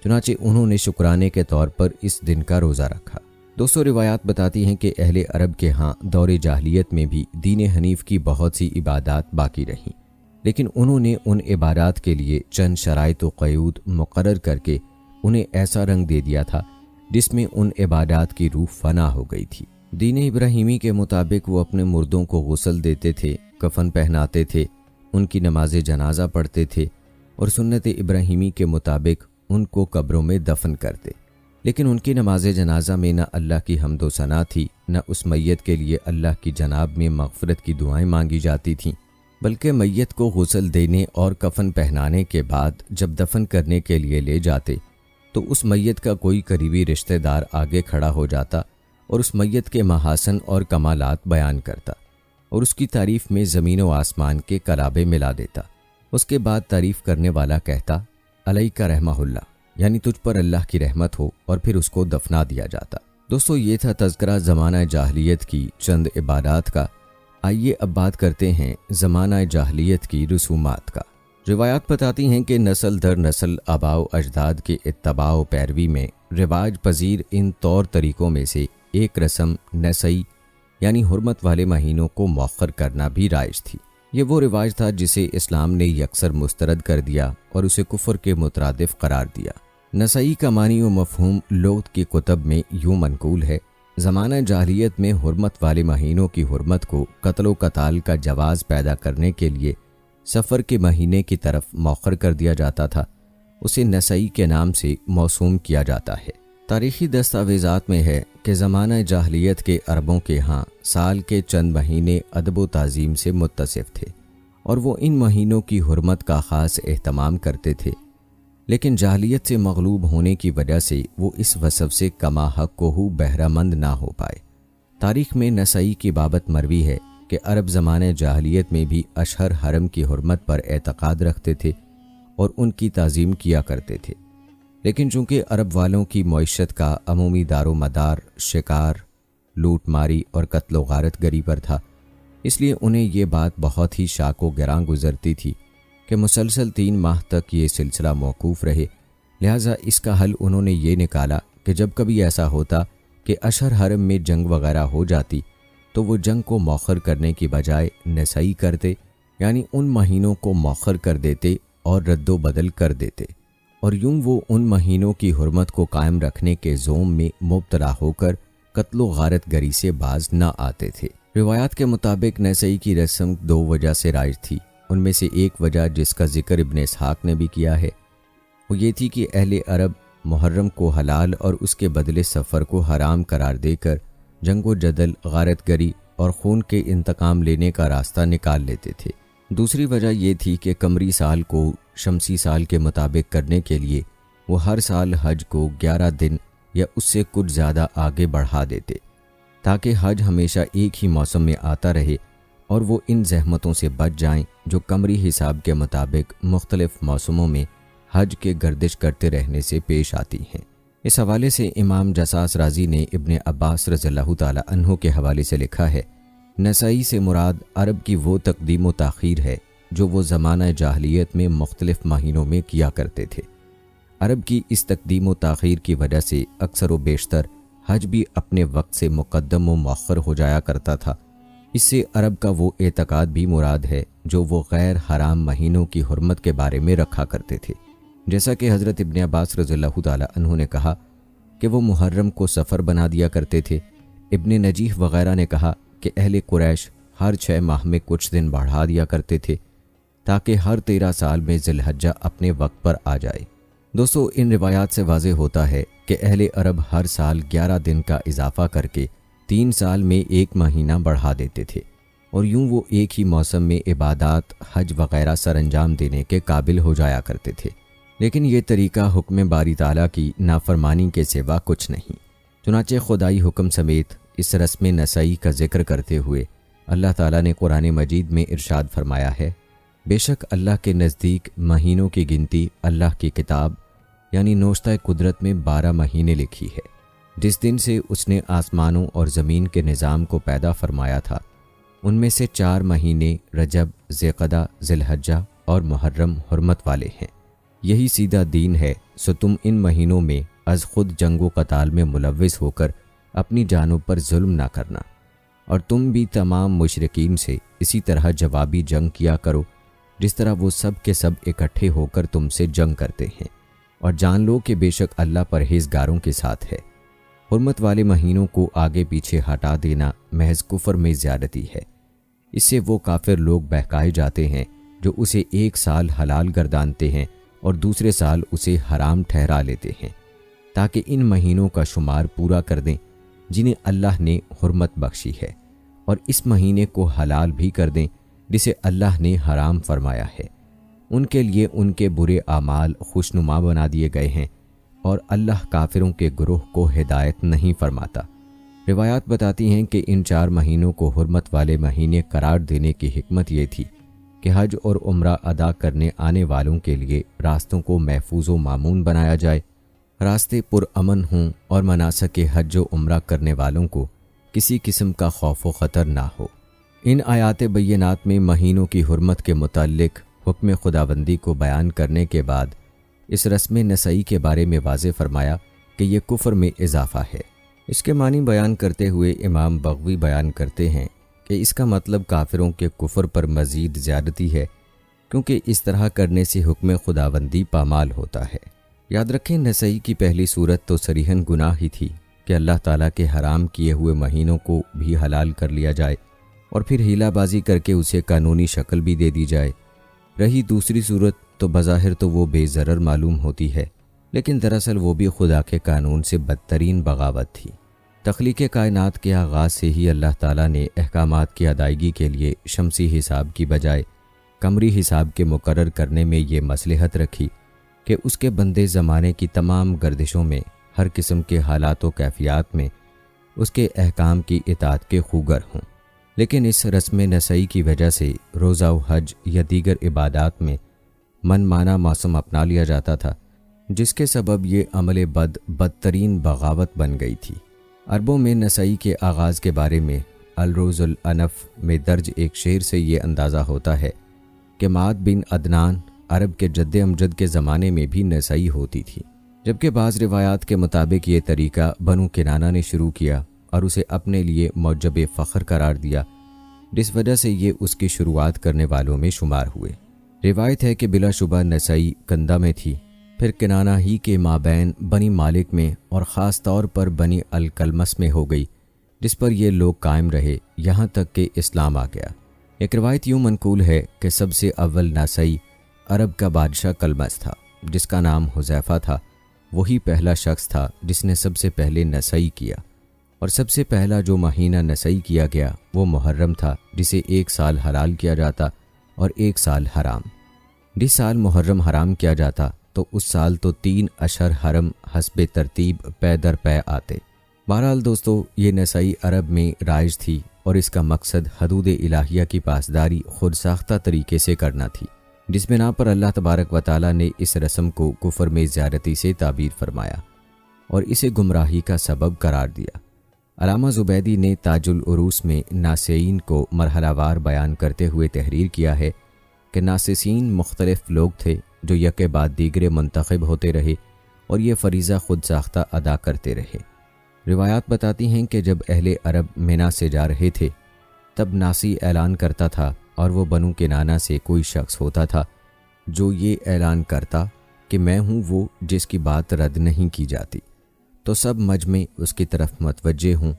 چنانچہ انہوں نے شکرانے کے طور پر اس دن کا روزہ رکھا۔ 200 روایات بتاتی ہیں کہ اہل عرب کے ہاں دور جاہلیت میں بھی دین حنیف کی بہت سی عبادات باقی رہیں، لیکن انہوں نے ان عبادات کے لیے چند شرائط و قیود مقرر کر کے انہیں ایسا رنگ دے دیا تھا جس میں ان عبادات کی روح فنا ہو گئی تھی۔ دین ابراہیمی کے مطابق وہ اپنے مردوں کو غسل دیتے تھے، کفن پہناتے تھے، ان کی نماز جنازہ پڑھتے تھے اور سنت ابراہیمی کے مطابق ان کو قبروں میں دفن کرتے۔ لیکن ان کی نماز جنازہ میں نہ اللہ کی حمد و ثنا تھی، نہ اس میت کے لیے اللہ کی جناب میں مغفرت کی دعائیں مانگی جاتی تھیں، بلکہ میت کو غسل دینے اور کفن پہنانے کے بعد جب دفن کرنے کے لیے لے جاتے تو اس میت کا کوئی قریبی رشتہ دار آگے کھڑا ہو جاتا اور اس میت کے محاسن اور کمالات بیان کرتا اور اس کی تعریف میں زمین و آسمان کے کلابے ملا دیتا۔ اس کے بعد تعریف کرنے والا کہتا علیک رحمہ اللہ، یعنی تجھ پر اللہ کی رحمت ہو، اور پھر اس کو دفنا دیا جاتا۔ دوستو، یہ تھا تذکرہ زمانہ جاہلیت کی چند عبادات کا۔ آئیے اب بات کرتے ہیں زمانہ جاہلیت کی رسومات کا۔ روایات بتاتی ہیں کہ نسل در نسل آباء و اجداد کے اتباع و پیروی میں رواج پذیر ان طور طریقوں میں سے ایک رسم نسائی یعنی حرمت والے مہینوں کو مؤخر کرنا بھی رائج تھی۔ یہ وہ رواج تھا جسے اسلام نے یکسر مسترد کر دیا اور اسے کفر کے مترادف قرار دیا۔ نسائی کا معنی و مفہوم لغت کی کتب میں یوں منقول ہے: زمانہ جاہلیت میں حرمت والے مہینوں کی حرمت کو قتل و قتال کا جواز پیدا کرنے کے لیے سفر کے مہینے کی طرف مؤخر کر دیا جاتا تھا، اسے نسائی کے نام سے موسوم کیا جاتا ہے۔ تاریخی دستاویزات میں ہے کہ زمانہ جاہلیت کے عربوں کے ہاں سال کے چند مہینے ادب و تعظیم سے متصف تھے اور وہ ان مہینوں کی حرمت کا خاص اہتمام کرتے تھے، لیکن جاہلیت سے مغلوب ہونے کی وجہ سے وہ اس وصف سے کما حق کو بہرہ مند نہ ہو پائے۔ تاریخ میں نسائی کی بابت مروی ہے کہ عرب زمانہ جاہلیت میں بھی اشہر حرم کی حرمت پر اعتقاد رکھتے تھے اور ان کی تعظیم کیا کرتے تھے، لیکن چونکہ عرب والوں کی معیشت کا عمومی دار و مدار شکار، لوٹ ماری اور قتل و غارت گری پر تھا، اس لیے انہیں یہ بات بہت ہی شاک و گراں گزرتی تھی کہ مسلسل 3 ماہ تک یہ سلسلہ موقوف رہے، لہٰذا اس کا حل انہوں نے یہ نکالا کہ جب کبھی ایسا ہوتا کہ اشہر حرم میں جنگ وغیرہ ہو جاتی تو وہ جنگ کو مؤخر کرنے کی بجائے نسائی کرتے، یعنی ان مہینوں کو مؤخر کر دیتے اور رد و بدل کر دیتے، اور یوں وہ ان مہینوں کی حرمت کو قائم رکھنے کے زوم میں مبتلا ہو کر قتل و غارت گری سے باز نہ آتے تھے۔ روایات کے مطابق نسائی کی رسم 2 وجہ سے رائج تھی۔ ان میں سے ایک وجہ جس کا ذکر ابن اسحاق نے بھی کیا ہے وہ یہ تھی کہ اہل عرب محرم کو حلال اور اس کے بدلے سفر کو حرام قرار دے کر جنگ و جدل، غارت گری اور خون کے انتقام لینے کا راستہ نکال لیتے تھے۔ دوسری وجہ یہ تھی کہ قمری سال کو شمسی سال کے مطابق کرنے کے لیے وہ ہر سال حج کو 11 دن یا اس سے کچھ زیادہ آگے بڑھا دیتے تاکہ حج ہمیشہ ایک ہی موسم میں آتا رہے اور وہ ان زحمتوں سے بچ جائیں جو قمری حساب کے مطابق مختلف موسموں میں حج کے گردش کرتے رہنے سے پیش آتی ہیں۔ اس حوالے سے امام جساس رازی نے ابن عباس رضی اللہ تعالی عنہ کے حوالے سے لکھا ہے، نسائی سے مراد عرب کی وہ تقدیم و تاخیر ہے جو وہ زمانہ جاہلیت میں مختلف مہینوں میں کیا کرتے تھے۔ عرب کی اس تقدیم و تاخیر کی وجہ سے اکثر و بیشتر حج بھی اپنے وقت سے مقدم و مؤخر ہو جایا کرتا تھا۔ اس سے عرب کا وہ اعتقاد بھی مراد ہے جو وہ غیر حرام مہینوں کی حرمت کے بارے میں رکھا کرتے تھے، جیسا کہ حضرت ابن عباس رضی اللہ تعالی عنہ نے کہا کہ وہ محرم کو سفر بنا دیا کرتے تھے۔ ابن نجیح وغیرہ نے کہا کہ اہل قریش ہر 6 ماہ میں کچھ دن بڑھا دیا کرتے تھے تاکہ ہر 13 سال میں ذی الحجہ اپنے وقت پر آ جائے۔ دوستو، ان روایات سے واضح ہوتا ہے کہ اہل عرب ہر سال 11 دن کا اضافہ کر کے 3 سال میں 1 مہینہ بڑھا دیتے تھے، اور یوں وہ ایک ہی موسم میں عبادات، حج وغیرہ سر انجام دینے کے قابل ہو جایا کرتے تھے۔ لیکن یہ طریقہ حکم باری تعالیٰ کی نافرمانی کے سوا کچھ نہیں۔ چنانچہ خدائی حکم سمیت اس رسم نسائی کا ذکر کرتے ہوئے اللہ تعالیٰ نے قرآن مجید میں ارشاد فرمایا ہے، بے شک اللہ کے نزدیک مہینوں کی گنتی اللہ کی کتاب یعنی نوشتہ قدرت میں 12 مہینے لکھی ہے۔ جس دن سے اس نے آسمانوں اور زمین کے نظام کو پیدا فرمایا تھا، ان میں سے 4 مہینے رجب، ذیقعدہ، ذی الحجہ اور محرم حرمت والے ہیں۔ یہی سیدھا دین ہے، سو تم ان مہینوں میں از خود جنگ و قتال میں ملوث ہو کر اپنی جانوں پر ظلم نہ کرنا، اور تم بھی تمام مشرکین سے اسی طرح جوابی جنگ کیا کرو جس طرح وہ سب کے سب اکٹھے ہو کر تم سے جنگ کرتے ہیں، اور جان لو کہ بے شک اللہ پرہیزگاروں کے ساتھ ہے۔ حرمت والے مہینوں کو آگے پیچھے ہٹا دینا محض کفر میں زیادتی ہے۔ اس سے وہ کافر لوگ بہکائے جاتے ہیں جو اسے 1 سال حلال گردانتے ہیں اور دوسرے سال اسے حرام ٹھہرا لیتے ہیں، تاکہ ان مہینوں کا شمار پورا کر دیں جنہیں اللہ نے حرمت بخشی ہے، اور اس مہینے کو حلال بھی کر دیں جسے اللہ نے حرام فرمایا ہے۔ ان کے لیے ان کے برے اعمال خوشنما بنا دیے گئے ہیں، اور اللہ کافروں کے گروہ کو ہدایت نہیں فرماتا۔ روایات بتاتی ہیں کہ ان 4 مہینوں کو حرمت والے مہینے قرار دینے کی حکمت یہ تھی کہ حج اور عمرہ ادا کرنے آنے والوں کے لیے راستوں کو محفوظ و مامون بنایا جائے، راستے پرامن ہوں اور مناسک حج و عمرہ کرنے والوں کو کسی قسم کا خوف و خطر نہ ہو۔ ان آیات بینات میں مہینوں کی حرمت کے متعلق حکم خداوندی کو بیان کرنے کے بعد اس رسم نسائی کے بارے میں واضح فرمایا کہ یہ کفر میں اضافہ ہے۔ اس کے معنی بیان کرتے ہوئے امام بغوی بیان کرتے ہیں کہ اس کا مطلب کافروں کے کفر پر مزید زیادتی ہے، کیونکہ اس طرح کرنے سے حکم خداوندی پامال ہوتا ہے۔ یاد رکھیں، نسائی کی پہلی صورت تو صریحاً گناہ ہی تھی کہ اللہ تعالیٰ کے حرام کیے ہوئے مہینوں کو بھی حلال کر لیا جائے اور پھر ہیلا بازی کر کے اسے قانونی شکل بھی دے دی جائے۔ رہی دوسری صورت تو بظاہر تو وہ بے ضرر معلوم ہوتی ہے، لیکن دراصل وہ بھی خدا کے قانون سے بدترین بغاوت تھی۔ تخلیق کائنات کے آغاز سے ہی اللہ تعالیٰ نے احکامات کی ادائیگی کے لیے شمسی حساب کی بجائے قمری حساب کے مقرر کرنے میں یہ مصلحت رکھی کہ اس کے بندے زمانے کی تمام گردشوں میں ہر قسم کے حالات و کیفیات میں اس کے احکام کی اطاعت کے خوگر ہوں۔ لیکن اس رسم نسائی کی وجہ سے روزہ و حج یا دیگر عبادات میں من مانا موسم اپنا لیا جاتا تھا، جس کے سبب یہ عمل بدترین بغاوت بن گئی تھی۔ عربوں میں نسائی کے آغاز کے بارے میں الروز الانف میں درج ایک شعر سے یہ اندازہ ہوتا ہے کہ ماد بن عدنان عرب کے جد امجد کے زمانے میں بھی نسائی ہوتی تھی، جبکہ بعض روایات کے مطابق یہ طریقہ بنو کنانہ نے شروع کیا اور اسے اپنے لیے موجب فخر قرار دیا، جس وجہ سے یہ اس کی شروعات کرنے والوں میں شمار ہوئے۔ روایت ہے کہ بلا شبہ نسائی کندہ میں تھی، پھر کنانہ ہی کے مابین بنی مالک میں اور خاص طور پر بنی الکلمس میں ہو گئی، جس پر یہ لوگ قائم رہے یہاں تک کہ اسلام آ گیا۔ ایک روایت یوں منقول ہے کہ سب سے اول نسائی عرب کا بادشاہ کلمس تھا، جس کا نام حذیفہ تھا۔ وہی پہلا شخص تھا جس نے سب سے پہلے نسائی کیا، اور سب سے پہلا جو مہینہ نسائی کیا گیا وہ محرم تھا، جسے 1 سال حلال کیا جاتا اور 1 سال حرام۔ جس سال محرم حرام کیا جاتا تو اس سال تو 3 اشہر حرم حسب ترتیب پے در پے آتے۔ بہرحال دوستو، یہ نسائی عرب میں رائج تھی اور اس کا مقصد حدود الہیہ کی پاسداری خود ساختہ طریقے سے کرنا تھی، جس بنا پر اللہ تبارک و تعالیٰ نے اس رسم کو کفر میں زیادتی سے تعبیر فرمایا اور اسے گمراہی کا سبب قرار دیا۔ علامہ زبیدی نے تاج العروس میں ناسین کو مرحلہ وار بیان کرتے ہوئے تحریر کیا ہے کہ ناسسین مختلف لوگ تھے جو یکے بعد دیگرے منتخب ہوتے رہے اور یہ فریضہ خود ساختہ ادا کرتے رہے۔ روایات بتاتی ہیں کہ جب اہل عرب مینا سے جا رہے تھے تب ناسی اعلان کرتا تھا، اور وہ بنو کنانہ سے کوئی شخص ہوتا تھا جو یہ اعلان کرتا کہ میں ہوں وہ جس کی بات رد نہیں کی جاتی، تو سب مجمع اس کی طرف متوجہ ہوں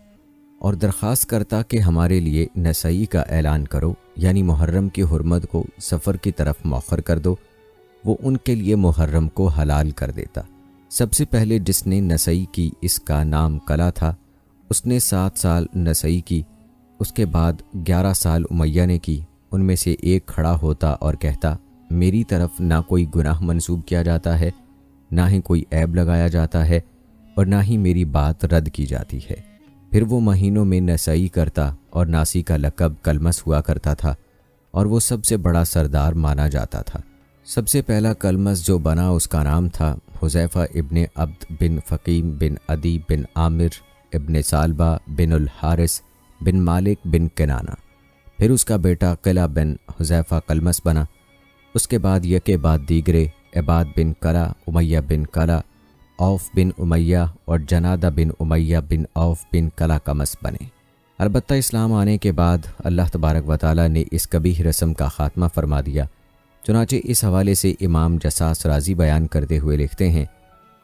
اور درخواست کرتا کہ ہمارے لیے نسائی کا اعلان کرو، یعنی محرم کی حرمت کو سفر کی طرف مؤخر کر دو۔ وہ ان کے لیے محرم کو حلال کر دیتا۔ سب سے پہلے جس نے نسائی کی اس کا نام کلا تھا، اس نے 7 سال نسائی کی، اس کے بعد 11 سال امیہ نے کی۔ ان میں سے ایک کھڑا ہوتا اور کہتا، میری طرف نہ کوئی گناہ منسوب کیا جاتا ہے، نہ ہی کوئی عیب لگایا جاتا ہے، اور نہ ہی میری بات رد کی جاتی ہے۔ پھر وہ مہینوں میں نسائی کرتا اور ناسی کا لقب کلمس ہوا کرتا تھا، اور وہ سب سے بڑا سردار مانا جاتا تھا۔ سب سے پہلا کلمس جو بنا اس کا نام تھا حذیفہ ابن عبد بن فقیم بن عدی بن عامر ابن سالبہ بن الحارث بن مالک بن کنانہ۔ پھر اس کا بیٹا قلہ بن حذیفہ کلمس بنا۔ اس کے بعد یکے بعد دیگرے عباد بن قلہ، امیہ بن قلہ، اوف بن امیہ اور جنادہ بن امیہ بن اوف بن قلہ کمس بنے۔ البتہ اسلام آنے کے بعد اللہ تبارک و تعالیٰ نے اس قبیح رسم کا خاتمہ فرما دیا۔ چنانچہ اس حوالے سے امام جساس رازی بیان کرتے ہوئے لکھتے ہیں،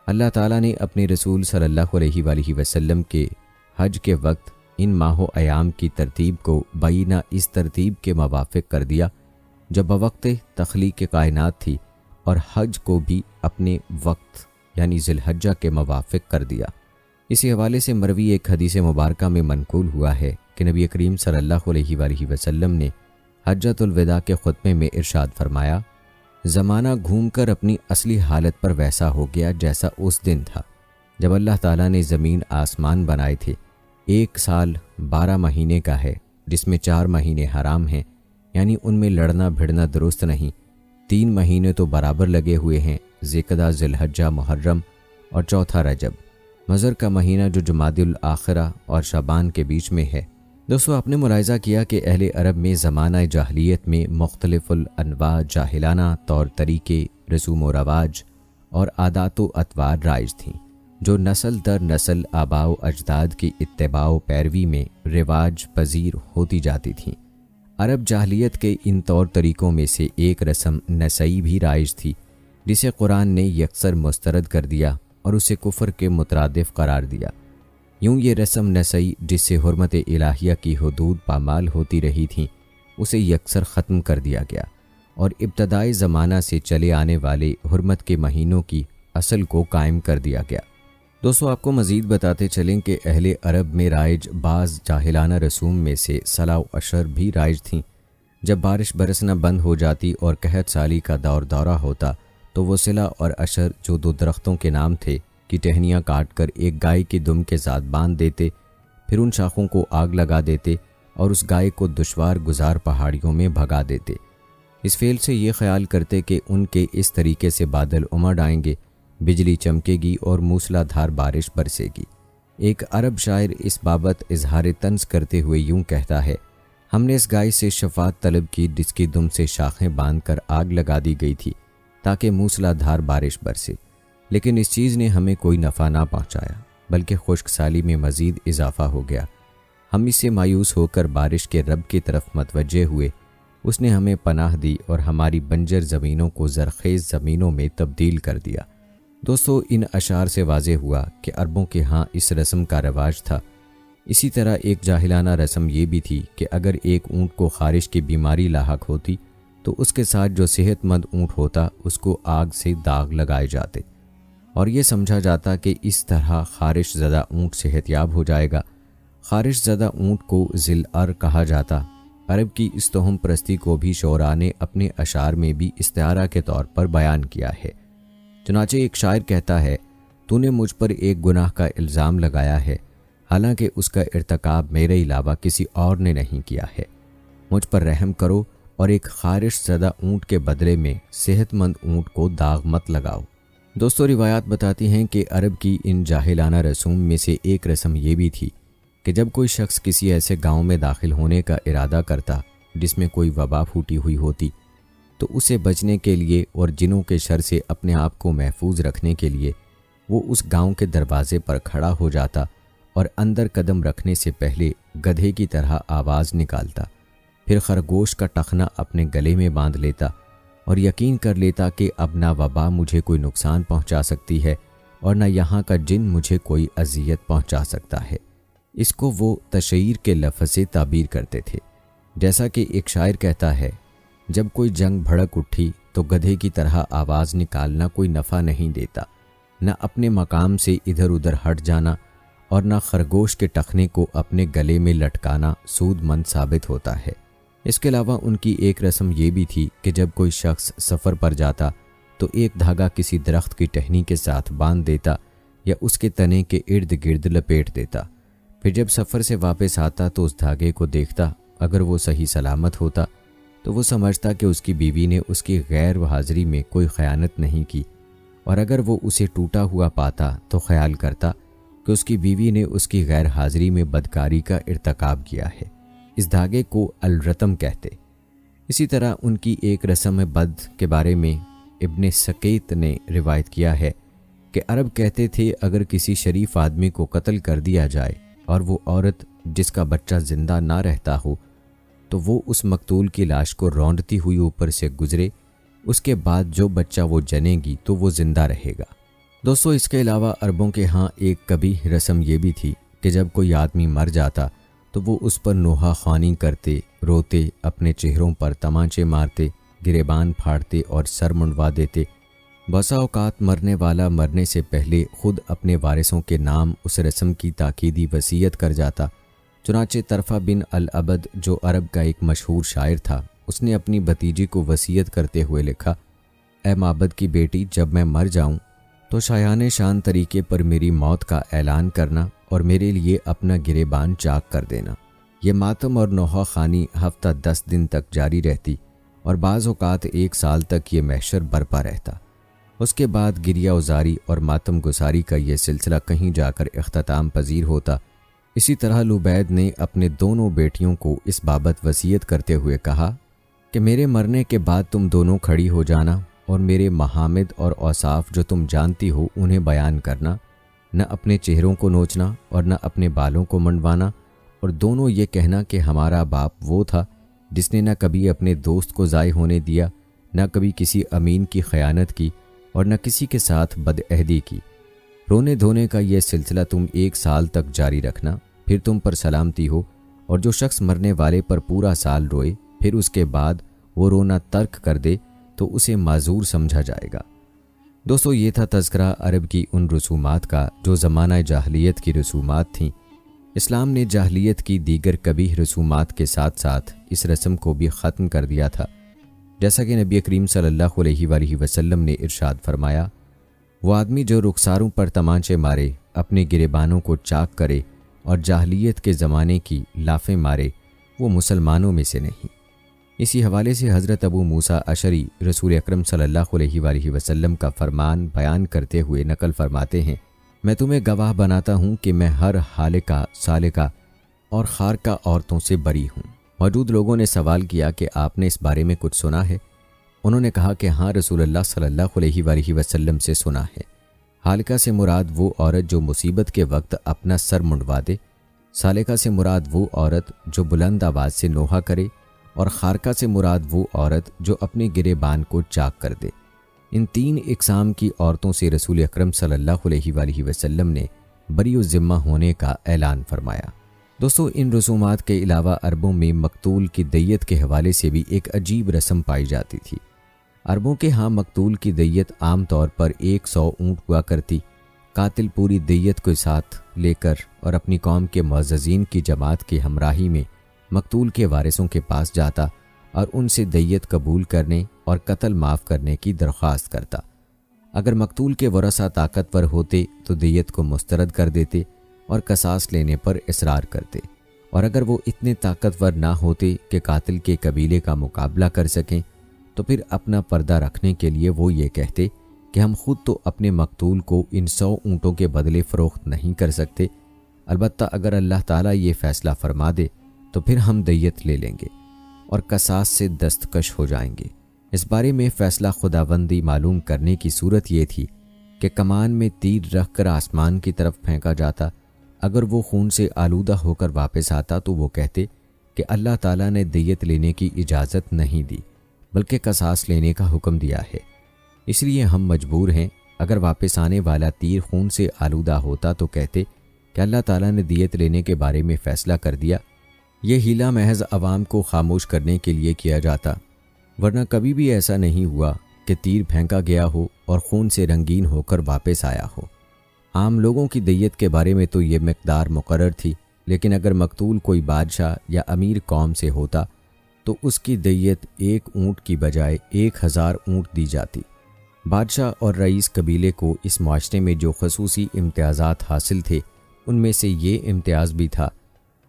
اللہ تعالیٰ نے اپنے رسول صلی اللہ علیہ وآلہ وسلم کے حج کے وقت ان ماہ و ایام کی ترتیب کو بینہ اس ترتیب کے موافق کر دیا جب بوقت تخلیق کائنات تھی، اور حج کو بھی اپنے وقت یعنی ذی الحجہ کے موافق کر دیا۔ اسی حوالے سے مروی ایک حدیث مبارکہ میں منقول ہوا ہے کہ نبی کریم صلی اللہ علیہ وآلہ وسلم نے حجۃ الوداع کے خطبے میں ارشاد فرمایا، زمانہ گھوم کر اپنی اصلی حالت پر ویسا ہو گیا جیسا اس دن تھا جب اللہ تعالیٰ نے زمین آسمان بنائے تھے۔ 1 سال 12 مہینے کا ہے، جس میں 4 مہینے حرام ہیں، یعنی ان میں لڑنا بھڑنا درست نہیں۔ 3 مہینے تو برابر لگے ہوئے ہیں، ذی-قعدہ، ذی الحجہ، محرم، اور چوتھا رجب، مظہر کا مہینہ جو جمادی الاخرہ اور شعبان کے بیچ میں ہے۔ دوستو، آپ نے ملاحظہ کیا کہ اہل عرب میں زمانہ جاہلیت میں مختلف الانواع جاہلانہ طور طریقے، رسوم و رواج اور عادات و اطوار رائج تھیں، جو نسل در نسل آباء و اجداد کی اتباع و پیروی میں رواج پذیر ہوتی جاتی تھیں۔ عرب جاہلیت کے ان طور طریقوں میں سے ایک رسم نسائی بھی رائج تھی، جسے قرآن نے یکسر مسترد کر دیا اور اسے کفر کے مترادف قرار دیا۔ یوں یہ رسم نسائی، جس سے حرمت الہیہ کی حدود پامال ہوتی رہی تھیں، اسے یکسر ختم کر دیا گیا اور ابتدائی زمانہ سے چلے آنے والے حرمت کے مہینوں کی اصل کو قائم کر دیا گیا۔ دوستو، آپ کو مزید بتاتے چلیں کہ اہل عرب میں رائج بعض جاہلانہ رسوم میں سے صلاح و عشر بھی رائج تھیں۔ جب بارش برسنا بند ہو جاتی اور قحط سالی کا دورہ ہوتا تو وہ صلاح اور عشر، جو 2 درختوں کے نام تھے، کی ٹہنیاں کاٹ کر ایک گائے کی دم کے ساتھ باندھ دیتے، پھر ان شاخوں کو آگ لگا دیتے اور اس گائے کو دشوار گزار پہاڑیوں میں بھگا دیتے۔ اس فعل سے یہ خیال کرتے کہ ان کے اس طریقے سے بادل امڑ آئیں گے، بجلی چمکے گی اور موسلا دھار بارش برسے گی۔ ایک عرب شاعر اس بابت اظہار طنز کرتے ہوئے یوں کہتا ہے، ہم نے اس گائے سے شفاعت طلب کی جس کی دم سے شاخیں باندھ کر آگ لگا دی گئی تھی تاکہ موسلا دھار بارش برسے، لیکن اس چیز نے ہمیں کوئی نفع نہ پہنچایا بلکہ خشک سالی میں مزید اضافہ ہو گیا۔ ہم اس سے مایوس ہو کر بارش کے رب کی طرف متوجہ ہوئے۔ اس نے ہمیں پناہ دی اور ہماری بنجر زمینوں کو زرخیز زمینوں میں تبدیل کر دیا۔ دوستو، ان اشعار سے واضح ہوا کہ عربوں کے ہاں اس رسم کا رواج تھا۔ اسی طرح ایک جاہلانہ رسم یہ بھی تھی کہ اگر ایک اونٹ کو خارش کی بیماری لاحق ہوتی تو اس کے ساتھ جو صحت مند اونٹ ہوتا اس کو آگ سے داغ لگائے جاتے اور یہ سمجھا جاتا کہ اس طرح خارش زدہ اونٹ صحت یاب ہو جائے گا۔ خارش زدہ اونٹ کو ذل ار کہا جاتا۔ عرب کی اس توہم پرستی کو بھی شعراء نے اپنے اشعار میں بھی استعارہ کے طور پر بیان کیا ہے۔ چنانچہ ایک شاعر کہتا ہے، تو نے مجھ پر ایک گناہ کا الزام لگایا ہے، حالانکہ اس کا ارتکاب میرے علاوہ کسی اور نے نہیں کیا ہے۔ مجھ پر رحم کرو اور ایک خارش زدہ اونٹ کے بدلے میں صحت مند اونٹ کو داغ مت لگاؤ۔ دوستو، روایات بتاتی ہیں کہ عرب کی ان جاہلانہ رسوم میں سے ایک رسم یہ بھی تھی کہ جب کوئی شخص کسی ایسے گاؤں میں داخل ہونے کا ارادہ کرتا جس میں کوئی وبا پھوٹی ہوئی ہوتی تو اسے بچنے کے لیے اور جنوں کے شر سے اپنے آپ کو محفوظ رکھنے کے لیے وہ اس گاؤں کے دروازے پر کھڑا ہو جاتا اور اندر قدم رکھنے سے پہلے گدھے کی طرح آواز نکالتا، پھر خرگوش کا ٹخنا اپنے گلے میں باندھ لیتا اور یقین کر لیتا کہ اب نہ وبا مجھے کوئی نقصان پہنچا سکتی ہے اور نہ یہاں کا جن مجھے کوئی اذیت پہنچا سکتا ہے۔ اس کو وہ تشعیر کے لفظ سے تعبیر کرتے تھے۔ جیسا کہ ایک شاعر کہتا ہے، جب کوئی جنگ بھڑک اٹھی تو گدھے کی طرح آواز نکالنا کوئی نفع نہیں دیتا، نہ اپنے مقام سے ادھر ادھر ہٹ جانا اور نہ خرگوش کے ٹخنے کو اپنے گلے میں لٹکانا سود مند ثابت ہوتا ہے۔ اس کے علاوہ ان کی ایک رسم یہ بھی تھی کہ جب کوئی شخص سفر پر جاتا تو ایک دھاگا کسی درخت کی ٹہنی کے ساتھ باندھ دیتا یا اس کے تنے کے ارد گرد لپیٹ دیتا، پھر جب سفر سے واپس آتا تو اس دھاگے کو دیکھتا، اگر وہ صحیح سلامت ہوتا تو وہ سمجھتا کہ اس کی بیوی نے اس کی غیر حاضری میں کوئی خیانت نہیں کی، اور اگر وہ اسے ٹوٹا ہوا پاتا تو خیال کرتا کہ اس کی بیوی نے اس کی غیر حاضری میں بدکاری کا ارتکاب کیا ہے۔ اس دھاگے کو الرتم کہتے۔ اسی طرح ان کی ایک رسم بد کے بارے میں ابن سقیت نے روایت کیا ہے کہ عرب کہتے تھے اگر کسی شریف آدمی کو قتل کر دیا جائے اور وہ عورت جس کا بچہ زندہ نہ رہتا ہو تو وہ اس مقتول کی لاش کو روندتی ہوئی اوپر سے گزرے، اس کے بعد جو بچہ وہ جنے گی تو وہ زندہ رہے گا۔ دوستو، اس کے علاوہ عربوں کے ہاں ایک قبیح رسم یہ بھی تھی کہ جب کوئی آدمی مر جاتا تو وہ اس پر نوحہ خوانی کرتے، روتے، اپنے چہروں پر تمانچے مارتے، گریبان پھاڑتے اور سر منڈوا دیتے۔ بسا اوقات مرنے والا مرنے سے پہلے خود اپنے وارثوں کے نام اس رسم کی تاکیدی وصیت کر جاتا۔ چنانچہ طرفہ بن العبد جو عرب کا ایک مشہور شاعر تھا، اس نے اپنی بھتیجی کو وصیت کرتے ہوئے لکھا، اے معبد کی بیٹی، جب میں مر جاؤں تو شایان شان طریقے پر میری موت کا اعلان کرنا اور میرے لیے اپنا گریبان چاک کر دینا۔ یہ ماتم اور نوحہ خوانی ہفتہ 10 دن تک جاری رہتی اور بعض اوقات 1 سال تک یہ محشر برپا رہتا۔ اس کے بعد گریہ ازاری اور ماتم گساری کا یہ سلسلہ کہیں جا کر اختتام پذیر ہوتا۔ اسی طرح لبید نے اپنے دونوں بیٹیوں کو اس بابت وصیت کرتے ہوئے کہا کہ میرے مرنے کے بعد تم دونوں کھڑی ہو جانا اور میرے محامد اور اوصاف جو تم جانتی ہو انہیں بیان کرنا، نہ اپنے چہروں کو نوچنا اور نہ اپنے بالوں کو منڈوانا، اور دونوں یہ کہنا کہ ہمارا باپ وہ تھا جس نے نہ کبھی اپنے دوست کو ضائع ہونے دیا، نہ کبھی کسی امین کی خیانت کی اور نہ کسی کے ساتھ بدعہدی کی۔ رونے دھونے کا یہ سلسلہ تم 1 سال تک جاری رکھنا، پھر تم پر سلامتی ہو، اور جو شخص مرنے والے پر پورا سال روئے پھر اس کے بعد وہ رونا ترک کر دے تو اسے معذور سمجھا جائے گا۔ دوستو، یہ تھا تذکرہ عرب کی ان رسومات کا جو زمانہ جاہلیت کی رسومات تھیں۔ اسلام نے جاہلیت کی دیگر قبیح رسومات کے ساتھ ساتھ اس رسم کو بھی ختم کر دیا تھا، جیسا کہ نبی کریم صلی اللہ علیہ وآلہ وسلم نے ارشاد فرمایا، وہ آدمی جو رخساروں پر تمانچے مارے، اپنے گریبانوں کو چاک کرے اور جاہلیت کے زمانے کی لافیں مارے، وہ مسلمانوں میں سے نہیں۔ اسی حوالے سے حضرت ابو موسیٰ اشعری رسول اکرم صلی اللہ علیہ وآلہ وسلم کا فرمان بیان کرتے ہوئے نقل فرماتے ہیں، میں تمہیں گواہ بناتا ہوں کہ میں ہر حالقہ، سالقہ اور خارقہ عورتوں سے بری ہوں، موجود لوگوں نے سوال کیا کہ آپ نے اس بارے میں کچھ سنا ہے؟ انہوں نے کہا کہ ہاں، رسول اللہ صلی اللہ علیہ وآلہ وسلم سے سنا ہے۔ حالقہ سے مراد وہ عورت جو مصیبت کے وقت اپنا سر منڈوا دے، سالقہ سے مراد وہ عورت جو بلند آواز سے نوحہ کرے، اور خارقہ سے مراد وہ عورت جو اپنے گریبان کو چاک کر دے۔ ان تین اقسام کی عورتوں سے رسول اکرم صلی اللہ علیہ وآلہ وسلم نے بری الذمہ ہونے کا اعلان فرمایا۔ دوستو، ان رسومات کے علاوہ عربوں میں مقتول کی دیت کے حوالے سے بھی ایک عجیب رسم پائی جاتی تھی۔ عربوں کے ہاں مقتول کی دیت عام طور پر 100 اونٹ ہوا کرتی۔ قاتل پوری دیت کو ساتھ لے کر اور اپنی قوم کے معززین کی جماعت کی ہمراہی میں مقتول کے وارثوں کے پاس جاتا اور ان سے دیت قبول کرنے اور قتل معاف کرنے کی درخواست کرتا۔ اگر مقتول کے ورثہ طاقتور ہوتے تو دیت کو مسترد کر دیتے اور قصاص لینے پر اصرار کرتے، اور اگر وہ اتنے طاقتور نہ ہوتے کہ قاتل کے قبیلے کا مقابلہ کر سکیں تو پھر اپنا پردہ رکھنے کے لیے وہ یہ کہتے کہ ہم خود تو اپنے مقتول کو ان 100 اونٹوں کے بدلے فروخت نہیں کر سکتے، البتہ اگر اللہ تعالیٰ یہ فیصلہ فرما دے تو پھر ہم دیت لے لیں گے اور قصاص سے دستکش ہو جائیں گے۔ اس بارے میں فیصلہ خداوندی معلوم کرنے کی صورت یہ تھی کہ کمان میں تیر رکھ کر آسمان کی طرف پھینکا جاتا۔ اگر وہ خون سے آلودہ ہو کر واپس آتا تو وہ کہتے کہ اللہ تعالیٰ نے دیت لینے کی اجازت نہیں دی بلکہ قصاص لینے کا حکم دیا ہے، اس لیے ہم مجبور ہیں۔ اگر واپس آنے والا تیر خون سے آلودہ ہوتا تو کہتے کہ اللہ تعالیٰ نے دیت لینے کے بارے میں فیصلہ کر دیا۔ یہ ہیلا محض عوام کو خاموش کرنے کے لیے کیا جاتا، ورنہ کبھی بھی ایسا نہیں ہوا کہ تیر پھینکا گیا ہو اور خون سے رنگین ہو کر واپس آیا ہو۔ عام لوگوں کی دیت کے بارے میں تو یہ مقدار مقرر تھی، لیکن اگر مقتول کوئی بادشاہ یا امیر قوم سے ہوتا تو اس کی دیت 1 اونٹ کی بجائے 1000 اونٹ دی جاتی۔ بادشاہ اور رئیس قبیلے کو اس معاشرے میں جو خصوصی امتیازات حاصل تھے ان میں سے یہ امتیاز بھی تھا۔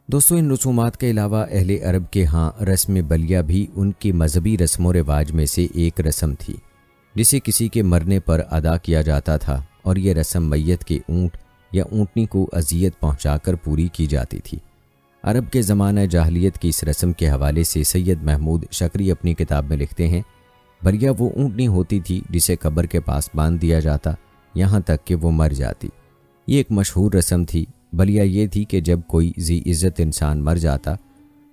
دوستو، ان رسومات کے علاوہ اہل عرب کے ہاں رسم بلیہ بھی ان کی مذہبی رسم و رواج میں سے ایک رسم تھی، جسے کسی کے مرنے پر ادا کیا جاتا تھا، اور یہ رسم میت کے اونٹ یا اونٹنی کو اذیت پہنچا کر پوری کی جاتی تھی۔ عرب کے زمانہ جاہلیت کی اس رسم کے حوالے سے سید محمود شکری اپنی کتاب میں لکھتے ہیں، بلیہ وہ اونٹنی ہوتی تھی جسے قبر کے پاس باندھ دیا جاتا یہاں تک کہ وہ مر جاتی۔ یہ ایک مشہور رسم تھی۔ بلیہ یہ تھی کہ جب کوئی ذی عزت انسان مر جاتا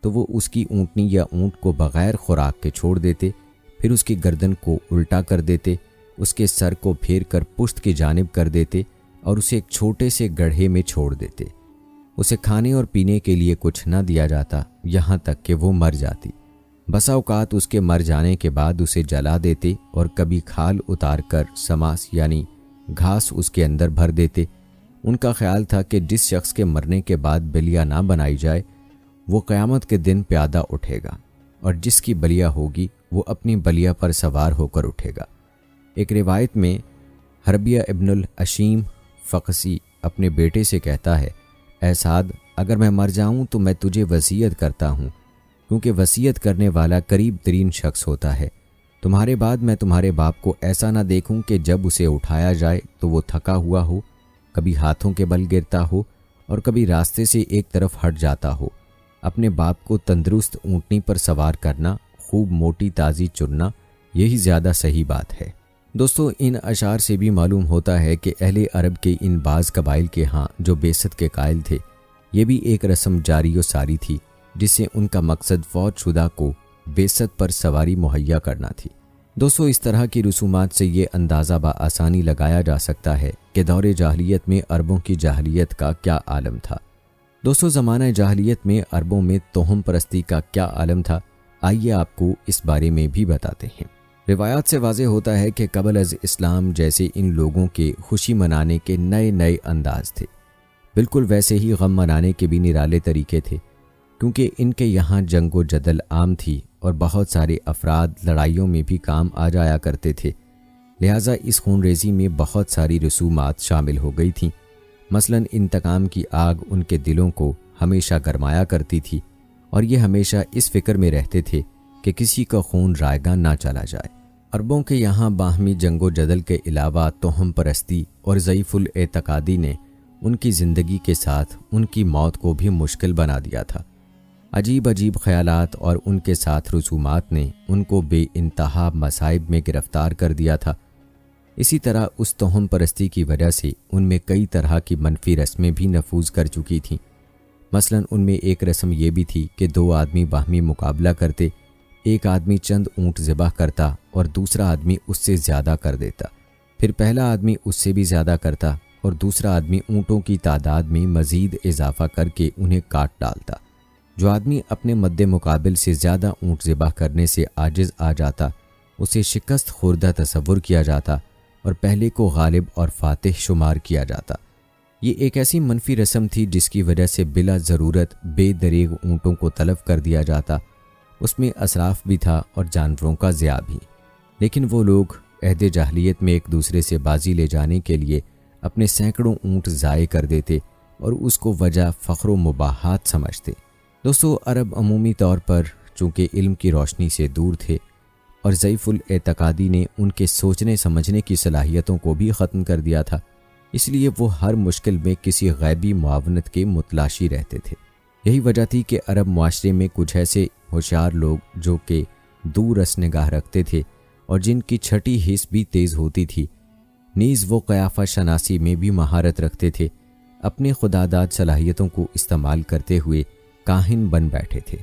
تو وہ اس کی اونٹنی یا اونٹ کو بغیر خوراک کے چھوڑ دیتے، پھر اس کی گردن کو الٹا کر دیتے، اس کے سر کو پھیر کر پشت کی جانب کر دیتے اور اسے ایک چھوٹے سے گڑھے میں چھوڑ دیتے۔ اسے کھانے اور پینے کے لیے کچھ نہ دیا جاتا یہاں تک کہ وہ مر جاتی۔ بسا اوقات اس کے مر جانے کے بعد اسے جلا دیتے اور کبھی کھال اتار کر سماس یعنی گھاس اس کے اندر بھر دیتے۔ ان کا خیال تھا کہ جس شخص کے مرنے کے بعد بلیہ نہ بنائی جائے وہ قیامت کے دن پیادہ اٹھے گا، اور جس کی بلیہ ہوگی وہ اپنی بلیہ پر سوار ہو کر اٹھے گا۔ ایک روایت میں حربیہ ابن الاشیم فقسی اپنے بیٹے سے کہتا ہے، اے سعد، اگر میں مر جاؤں تو میں تجھے وصیت کرتا ہوں، کیونکہ وصیت کرنے والا قریب ترین شخص ہوتا ہے۔ تمہارے بعد میں تمہارے باپ کو ایسا نہ دیکھوں کہ جب اسے اٹھایا جائے تو وہ تھکا ہوا ہو، کبھی ہاتھوں کے بل گرتا ہو اور کبھی راستے سے ایک طرف ہٹ جاتا ہو۔ اپنے باپ کو تندرست اونٹنی پر سوار کرنا، خوب موٹی تازی چننا، یہی زیادہ صحیح بات ہے۔ دوستو، ان اشعار سے بھی معلوم ہوتا ہے کہ اہل عرب کے ان بعض قبائل کے ہاں جو بیست کے قائل تھے، یہ بھی ایک رسم جاری و ساری تھی جس سے ان کا مقصد فوت شدہ کو بیست پر سواری مہیا کرنا تھی۔ دوستو، اس طرح کی رسومات سے یہ اندازہ بآسانی لگایا جا سکتا ہے کہ دور جاہلیت میں عربوں کی جاہلیت کا کیا عالم تھا۔ دوستو، زمانہ جاہلیت میں عربوں میں توہم پرستی کا کیا عالم تھا، آئیے آپ کو اس بارے میں بھی بتاتے ہیں۔ روایات سے واضح ہوتا ہے کہ قبل از اسلام جیسے ان لوگوں کے خوشی منانے کے نئے نئے انداز تھے، بالکل ویسے ہی غم منانے کے بھی نرالے طریقے تھے، کیونکہ ان کے یہاں جنگ و جدل عام تھی اور بہت سارے افراد لڑائیوں میں بھی کام آ جایا کرتے تھے، لہٰذا اس خون ریزی میں بہت ساری رسومات شامل ہو گئی تھیں۔ مثلاً انتقام کی آگ ان کے دلوں کو ہمیشہ گرمایا کرتی تھی، اور یہ ہمیشہ اس فکر میں رہتے تھے کہ کسی کا خون رائگاں نہ چلا جائے۔ عربوں کے یہاں باہمی جنگ و جدل کے علاوہ توہم پرستی اور ضعیف الاعتقادی نے ان کی زندگی کے ساتھ ان کی موت کو بھی مشکل بنا دیا تھا۔ عجیب عجیب خیالات اور ان کے ساتھ رسومات نے ان کو بے انتہا مصائب میں گرفتار کر دیا تھا۔ اسی طرح اس توہم پرستی کی وجہ سے ان میں کئی طرح کی منفی رسمیں بھی نفوذ کر چکی تھیں۔ مثلا ان میں ایک رسم یہ بھی تھی کہ دو آدمی باہمی مقابلہ کرتے، ایک آدمی چند اونٹ ذبح کرتا اور دوسرا آدمی اس سے زیادہ کر دیتا، پھر پہلا آدمی اس سے بھی زیادہ کرتا اور دوسرا آدمی اونٹوں کی تعداد میں مزید اضافہ کر کے انہیں کاٹ ڈالتا۔ جو آدمی اپنے مد مقابل سے زیادہ اونٹ ذبح کرنے سے عاجز آ جاتا اسے شکست خوردہ تصور کیا جاتا اور پہلے کو غالب اور فاتح شمار کیا جاتا۔ یہ ایک ایسی منفی رسم تھی جس کی وجہ سے بلا ضرورت بے دریغ اونٹوں کو تلف کر دیا جاتا۔ اس میں اسراف بھی تھا اور جانوروں کا ضیاع بھی، لیکن وہ لوگ عہد جاہلیت میں ایک دوسرے سے بازی لے جانے کے لیے اپنے سینکڑوں اونٹ ضائع کر دیتے اور اس کو وجہ فخر و مباحات سمجھتے۔ دوستو، عرب عمومی طور پر چونکہ علم کی روشنی سے دور تھے اور ضعیف الاعتقادی نے ان کے سوچنے سمجھنے کی صلاحیتوں کو بھی ختم کر دیا تھا، اس لیے وہ ہر مشکل میں کسی غیبی معاونت کے متلاشی رہتے تھے۔ یہی وجہ تھی کہ عرب معاشرے میں کچھ ایسے ہوشیار لوگ جو کہ دور رس نگاہ رکھتے تھے اور جن کی چھٹی حس بھی تیز ہوتی تھی، نیز وہ قیافہ شناسی میں بھی مہارت رکھتے تھے، اپنے خداداد صلاحیتوں کو استعمال کرتے ہوئے کاہن بن بیٹھے تھے۔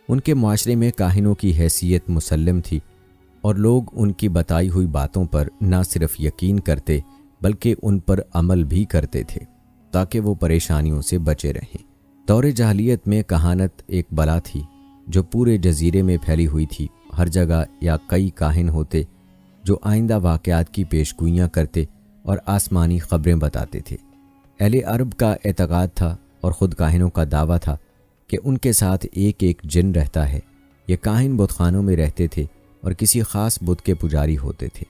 ان کے معاشرے میں کاہنوں کی حیثیت مسلم تھی اور لوگ ان کی بتائی ہوئی باتوں پر نہ صرف یقین کرتے بلکہ ان پر عمل بھی کرتے تھے تاکہ وہ پریشانیوں سے بچے رہیں۔ دور جاہلیت میں کہانت ایک بلا تھی جو پورے جزیرے میں پھیلی ہوئی تھی۔ ہر جگہ یا کئی کاہن ہوتے جو آئندہ واقعات کی پیشگوئیاں کرتے اور آسمانی خبریں بتاتے تھے۔ اہل عرب کا اعتقاد تھا اور خود کاہنوں کا دعویٰ تھا کہ ان کے ساتھ ایک ایک جن رہتا ہے۔ یہ کاہن بت خانوں میں رہتے تھے اور کسی خاص بت کے پجاری ہوتے تھے،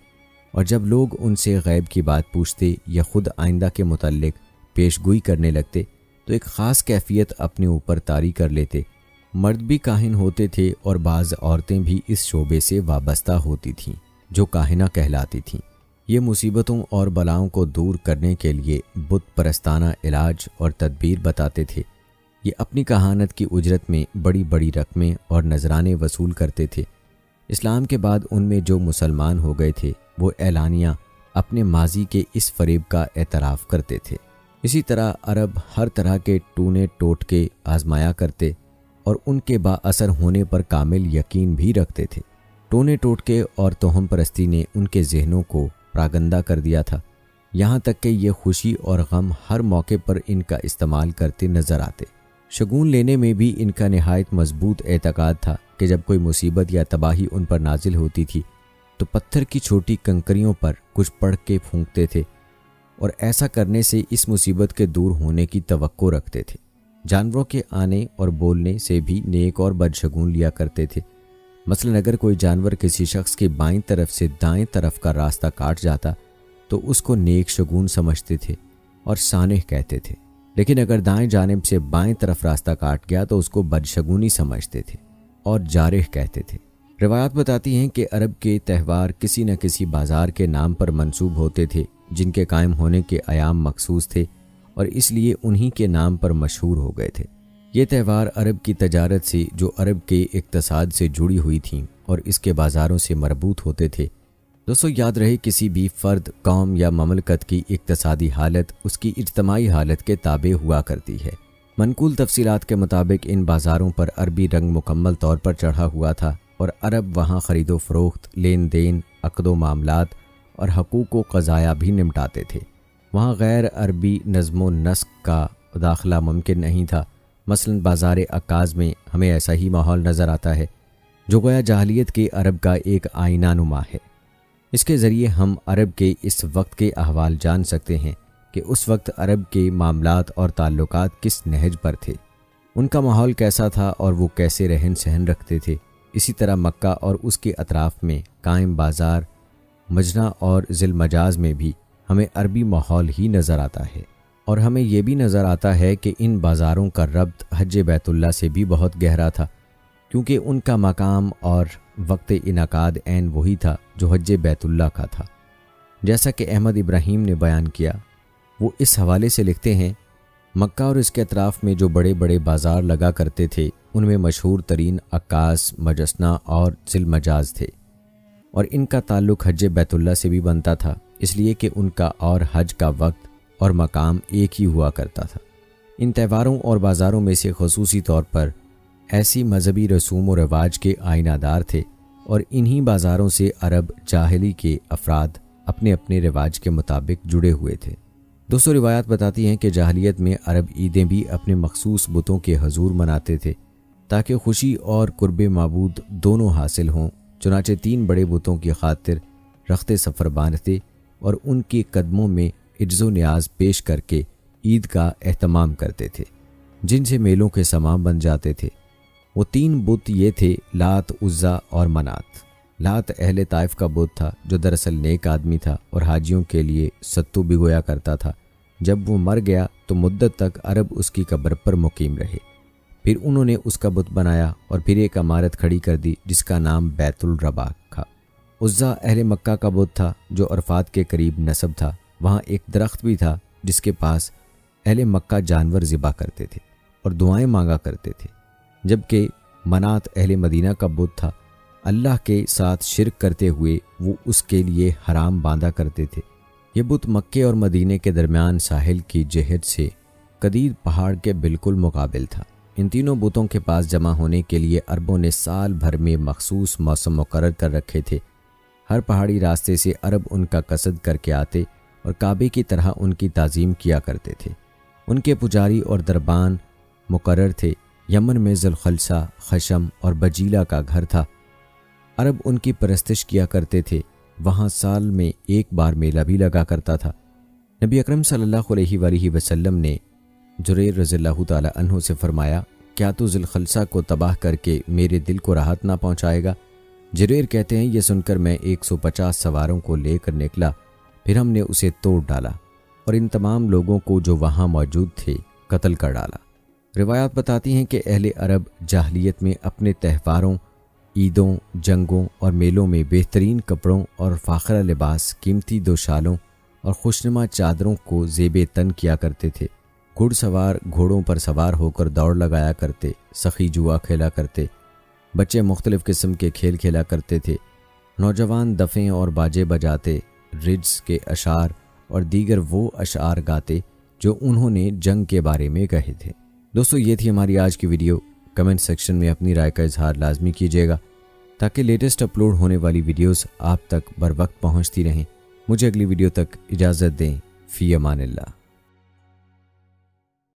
اور جب لوگ ان سے غیب کی بات پوچھتے یا خود آئندہ کے متعلق پیشگوئی کرنے لگتے تو ایک خاص کیفیت اپنے اوپر طاری کر لیتے۔ مرد بھی کاہن ہوتے تھے اور بعض عورتیں بھی اس شعبے سے وابستہ ہوتی تھیں جو کاہنہ کہلاتی تھیں۔ یہ مصیبتوں اور بلاؤں کو دور کرنے کے لیے بت پرستانہ علاج اور تدبیر بتاتے تھے۔ یہ اپنی کہانت کی اجرت میں بڑی بڑی رقمیں اور نذرانے وصول کرتے تھے۔ اسلام کے بعد ان میں جو مسلمان ہو گئے تھے وہ اعلانیہ اپنے ماضی کے اس فریب کا اعتراف کرتے تھے۔ اسی طرح عرب ہر طرح کے ٹونے ٹوٹکے آزمایا کرتے اور ان کے با اثر ہونے پر کامل یقین بھی رکھتے تھے۔ ٹونے ٹوٹکے اور توہم پرستی نے ان کے ذہنوں کو پراگندہ کر دیا تھا، یہاں تک کہ یہ خوشی اور غم ہر موقع پر ان کا استعمال کرتے نظر آتے۔ شگون لینے میں بھی ان کا نہایت مضبوط اعتقاد تھا کہ جب کوئی مصیبت یا تباہی ان پر نازل ہوتی تھی تو پتھر کی چھوٹی کنکریوں پر کچھ پڑھ کے پھونکتے تھے اور ایسا کرنے سے اس مصیبت کے دور ہونے کی توقع رکھتے تھے۔ جانوروں کے آنے اور بولنے سے بھی نیک اور بدشگون لیا کرتے تھے۔ مثلا اگر کوئی جانور کسی شخص کی بائیں طرف سے دائیں طرف کا راستہ کاٹ جاتا تو اس کو نیک شگون سمجھتے تھے اور سانح کہتے تھے، لیکن اگر دائیں جانب سے بائیں طرف راستہ کاٹ گیا تو اس کو بدشگونی سمجھتے تھے اور جارح کہتے تھے۔ روایات بتاتی ہیں کہ عرب کے تہوار کسی نہ کسی بازار کے نام پر منسوب ہوتے تھے جن کے قائم ہونے کے ایام مخصوص تھے اور اس لیے انہی کے نام پر مشہور ہو گئے تھے۔ یہ تہوار عرب کی تجارت سے جو عرب کے اقتصاد سے جڑی ہوئی تھیں اور اس کے بازاروں سے مربوط ہوتے تھے۔ دوستو یاد رہے، کسی بھی فرد، قوم یا مملکت کی اقتصادی حالت اس کی اجتماعی حالت کے تابع ہوا کرتی ہے۔ منقول تفصیلات کے مطابق ان بازاروں پر عربی رنگ مکمل طور پر چڑھا ہوا تھا اور عرب وہاں خرید و فروخت، لین دین، عقد و معاملات اور حقوق و قضایا بھی نمٹاتے تھے۔ وہاں غیر عربی نظم و نسق کا داخلہ ممکن نہیں تھا۔ مثلا بازار عکاظ میں ہمیں ایسا ہی ماحول نظر آتا ہے جو گویا جاہلیت کے عرب کا ایک آئینہ نما ہے۔ اس کے ذریعے ہم عرب کے اس وقت کے احوال جان سکتے ہیں کہ اس وقت عرب کے معاملات اور تعلقات کس نہج پر تھے، ان کا ماحول کیسا تھا اور وہ کیسے رہن سہن رکھتے تھے۔ اسی طرح مکہ اور اس کے اطراف میں قائم بازار مجنہ اور ذی المجاز میں بھی ہمیں عربی ماحول ہی نظر آتا ہے، اور ہمیں یہ بھی نظر آتا ہے کہ ان بازاروں کا ربط حج بیت اللہ سے بھی بہت گہرا تھا، کیونکہ ان کا مقام اور وقت انعقاد عین وہی تھا جو حج بیت اللہ کا تھا۔ جیسا کہ احمد ابراہیم نے بیان کیا، وہ اس حوالے سے لکھتے ہیں، مکہ اور اس کے اطراف میں جو بڑے بڑے بازار لگا کرتے تھے ان میں مشہور ترین عکاس، مجسنہ اور ذی المجاز تھے، اور ان کا تعلق حج بیت اللہ سے بھی بنتا تھا، اس لیے کہ ان کا اور حج کا وقت اور مقام ایک ہی ہوا کرتا تھا۔ ان تہواروں اور بازاروں میں سے خصوصی طور پر ایسی مذہبی رسوم و رواج کے آئینہ دار تھے، اور انہی بازاروں سے عرب جاہلی کے افراد اپنے اپنے رواج کے مطابق جڑے ہوئے تھے۔ دوستو، روایات بتاتی ہیں کہ جاہلیت میں عرب عیدیں بھی اپنے مخصوص بتوں کے حضور مناتے تھے تاکہ خوشی اور قرب معبود دونوں حاصل ہوں۔ چنانچہ 3 بڑے بتوں کی خاطر رخت سفر باندھتے اور ان کے قدموں میں عجز و نیاز پیش کر کے عید کا اہتمام کرتے تھے، جن سے میلوں کے سامان بن جاتے تھے۔ وہ 3 بت یہ تھے: لات، عزا اور منات۔ لات اہل طائف کا بت تھا، جو دراصل نیک آدمی تھا اور حاجیوں کے لیے ستو بھگویا کرتا تھا۔ جب وہ مر گیا تو مدت تک عرب اس کی قبر پر مقیم رہے۔ پھر انہوں نے اس کا بت بنایا اور پھر ایک عمارت کھڑی کر دی جس کا نام بیت الربا تھا۔ عزا اہل مکہ کا بت تھا، جو عرفات کے قریب نصب تھا۔ وہاں ایک درخت بھی تھا جس کے پاس اہل مکہ جانور ذبح کرتے تھے اور دعائیں مانگا کرتے تھے، جبکہ منات اہل مدینہ کا بت تھا۔ اللہ کے ساتھ شرک کرتے ہوئے وہ اس کے لیے حرام باندھا کرتے تھے۔ یہ بت مکے اور مدینے کے درمیان ساحل کی جہت سے قدیر پہاڑ کے بالکل مقابل تھا۔ ان تینوں بتوں کے پاس جمع ہونے کے لیے عربوں نے سال بھر میں مخصوص موسم مقرر کر رکھے تھے۔ ہر پہاڑی راستے سے عرب ان کا قصد کر کے آتے اور کعبے کی طرح ان کی تعظیم کیا کرتے تھے۔ ان کے پجاری اور دربان مقرر تھے۔ یمن میں ذوالخلصہ، خشم اور بجیلہ کا گھر تھا۔ عرب ان کی پرستش کیا کرتے تھے۔ وہاں سال میں ایک بار میلہ بھی لگا کرتا تھا۔ نبی اکرم صلی اللہ علیہ وآلہ وسلم نے جریر رضی اللہ تعالی عنہ سے فرمایا، کیا تو ذوالخلصہ کو تباہ کر کے میرے دل کو راحت نہ پہنچائے گا؟ جریر کہتے ہیں، یہ سن کر میں 150 سواروں کو لے کر نکلا، پھر ہم نے اسے توڑ ڈالا اور ان تمام لوگوں کو جو وہاں موجود تھے قتل کر ڈالا۔ روایات بتاتی ہیں کہ اہل عرب جاہلیت میں اپنے تہواروں، عیدوں، جنگوں اور میلوں میں بہترین کپڑوں اور فاخرہ لباس، قیمتی دوشالوں اور خوشنما چادروں کو زیب تن کیا کرتے تھے۔ گھڑ سوار گھوڑوں پر سوار ہو کر دوڑ لگایا کرتے، سخی جوا کھیلا کرتے، بچے مختلف قسم کے کھیل کھیلا کرتے تھے، نوجوان دفیں اور باجے بجاتے، رجز کے اشعار اور دیگر وہ اشعار گاتے جو انہوں نے جنگ کے بارے میں کہے تھے۔ دوستو، یہ تھی ہماری آج کی ویڈیو۔ کمنٹ سیکشن میں اپنی رائے کا اظہار لازمی کیجیے گا تاکہ لیٹسٹ اپلوڈ ہونے والی ویڈیوز آپ تک بر وقت پہنچتی رہیں۔ مجھے اگلی ویڈیو تک اجازت دیں۔ فی امان اللہ۔